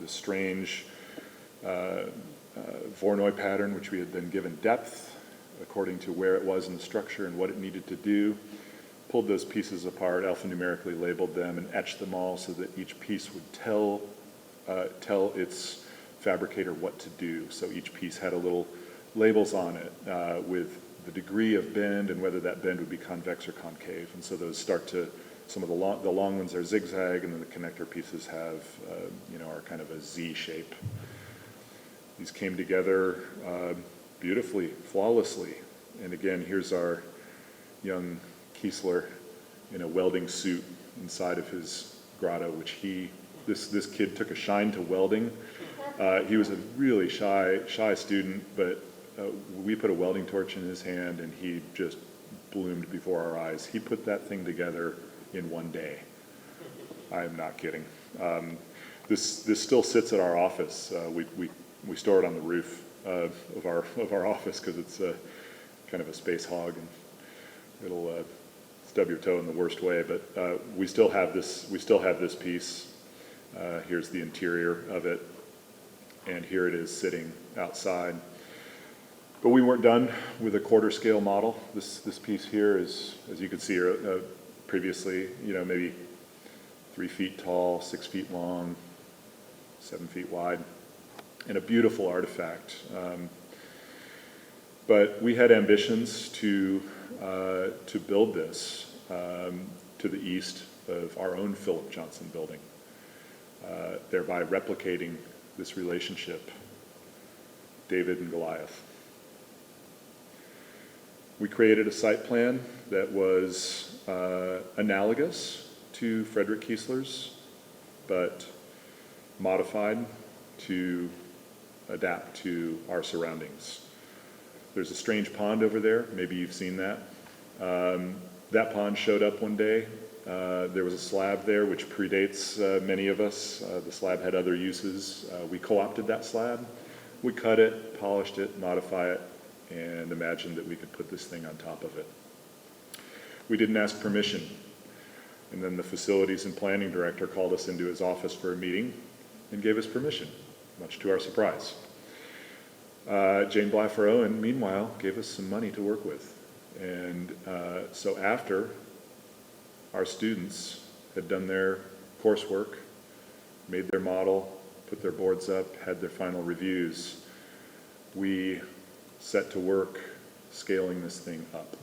strange Voronoi pattern, which we had been given depth according to where it was in the structure and what it needed to do. Pulled those pieces apart, alphanumerically labeled them, and etched them all so that each piece would tell its fabricator what to do. So each piece had a little labels on it with the degree of bend and whether that bend would be convex or concave. And so those some of the long ones are zigzag, and then the connector pieces have, are kind of a Z shape. These came together beautifully, flawlessly. And again, here's our young Kiesler in a welding suit inside of his grotto, which this kid took a shine to welding. He was a really shy student, but we put a welding torch in his hand and he just bloomed before our eyes. He put that thing together in one day. I am not kidding. This still sits at our office. We store it on the roof of our office because it's kind of a space hog, and it'll stub your toe in the worst way. But we still have this piece. Here's the interior of it, and here it is sitting outside. But we weren't done with a quarter scale model. This piece here is, as you could see previously, maybe 3 feet tall, 6 feet long, 7 feet wide, and a beautiful artifact. But we had ambitions to build this to the east of our own Philip Johnson building, thereby replicating this relationship, David and Goliath. We created a site plan that was analogous to Frederick Kiesler's, but modified to adapt to our surroundings. There's a strange pond over there. Maybe you've seen that. That pond showed up one day. There was a slab there which predates many of us. The slab had other uses. We co-opted that slab. We cut it, polished it, modified it, and imagined that we could put this thing on top of it. We didn't ask permission. And then the facilities and planning director called us into his office for a meeting and gave us permission, much to our surprise. Jane Blaffer Owen, meanwhile, gave us some money to work with. And so after our students had done their coursework, made their model, put their boards up, had their final reviews, we set to work scaling this thing up.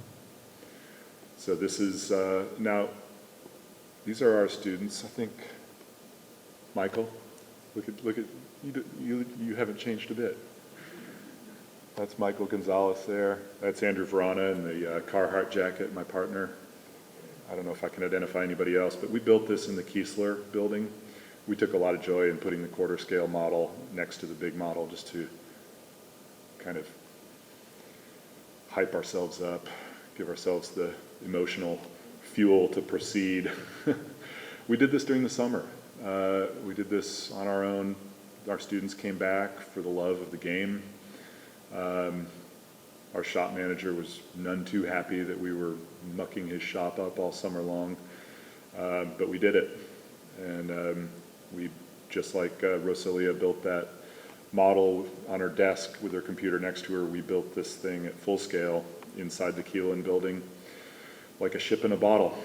So this is, now, these are our students. I think, Michael, look at you haven't changed a bit. That's Michael Gonzalez there. That's Andrew Verana in the Carhartt jacket, my partner. I don't know if I can identify anybody else, but we built this in the Kiesler building. We took a lot of joy in putting the quarter scale model next to the big model just to kind of hype ourselves up, give ourselves the emotional fuel to proceed. We did this during the summer. We did this on our own. Our students came back for the love of the game. Our shop manager was none too happy that we were mucking his shop up all summer long, but we did it. And we, just like Rosalia built that model on her desk with her computer next to her, we built this thing at full scale inside the Keelan building, like a ship in a bottle.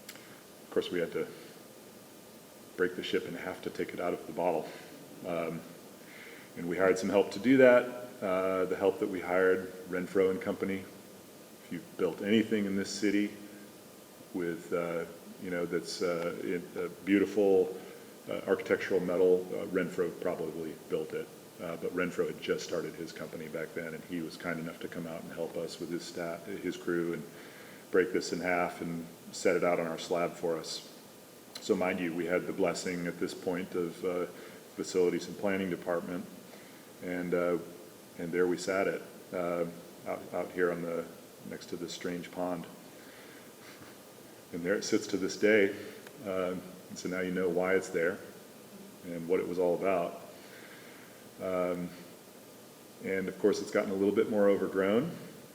Of course, we had to break the ship in half to take it out of the bottle. And we hired some help to do that. The help that we hired, Renfro and Company. If you've built anything in this city with, that's a beautiful architectural metal, Renfro probably built it. But Renfro had just started his company back then, and he was kind enough to come out and help us with his staff, his crew, and break this in half and set it out on our slab for us. So mind you, we had the blessing at this point of facilities and planning department, and there we sat it out here on the next to this strange pond. And there it sits to this day. So now you know why it's there and what it was all about. And of course, it's gotten a little bit more overgrown.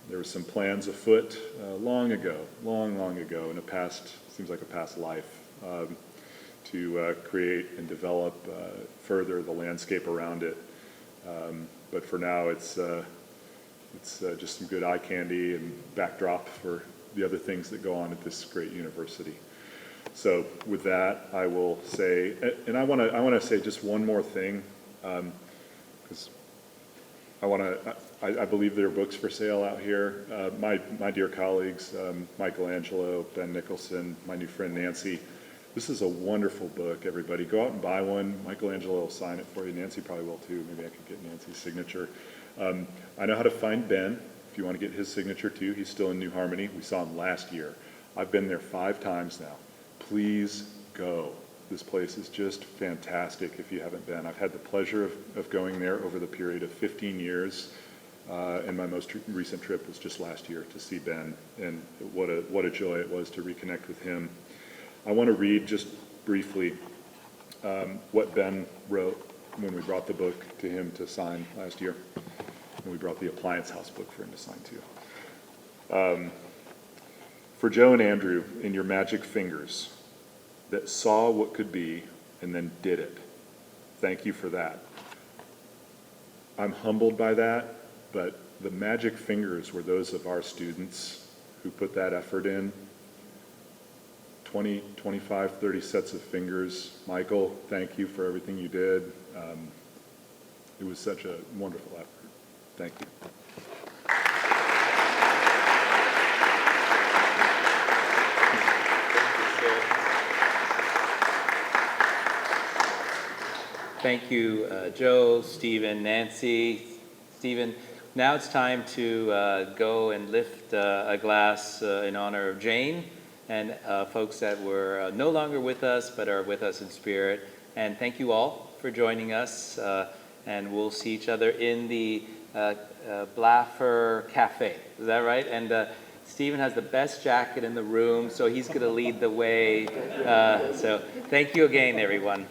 There were some plans afoot long ago, long ago, in a past, seems like a past life, to create and develop further the landscape around it. But for now, it's just some good eye candy and backdrop for the other things that go on at this great university. So with that, I will say, and I want to say just one more thing, because I believe there are books for sale out here. My dear colleagues, Michelangelo, Ben Nicholson, my new friend Nancy, this is a wonderful book, everybody. Go out and buy one. Michelangelo will sign it for you. Nancy probably will too. Maybe I could get Nancy's signature. I know how to find Ben, if you want to get his signature too. He's still in New Harmony. We saw him last year. I've been there 5 times now. Please go. This place is just fantastic if you haven't been. I've had the pleasure of going there over the period of 15 years, and my most recent trip was just last year to see Ben, and what a joy it was to reconnect with him. I want to read just briefly what Ben wrote when we brought the book to him to sign last year, and we brought the Appliance House book for him to sign too. For Joe and Andrew, in your magic fingers, that saw what could be and then did it. Thank you for that. I'm humbled by that, but the magic fingers were those of our students who put that effort in. 20, 25, 30 sets of fingers. Michael, thank you for everything you did. It was such a wonderful effort. Thank you. Thank you, Joe, Stephen, Nancy. Stephen, now it's time to go and lift a glass in honor of Jane and folks that were no longer with us but are with us in spirit. And thank you all for joining us. And we'll see each other in the Blaffer Cafe. Is that right? And Stephen has the best jacket in the room, so he's going to lead the way. So thank you again, everyone.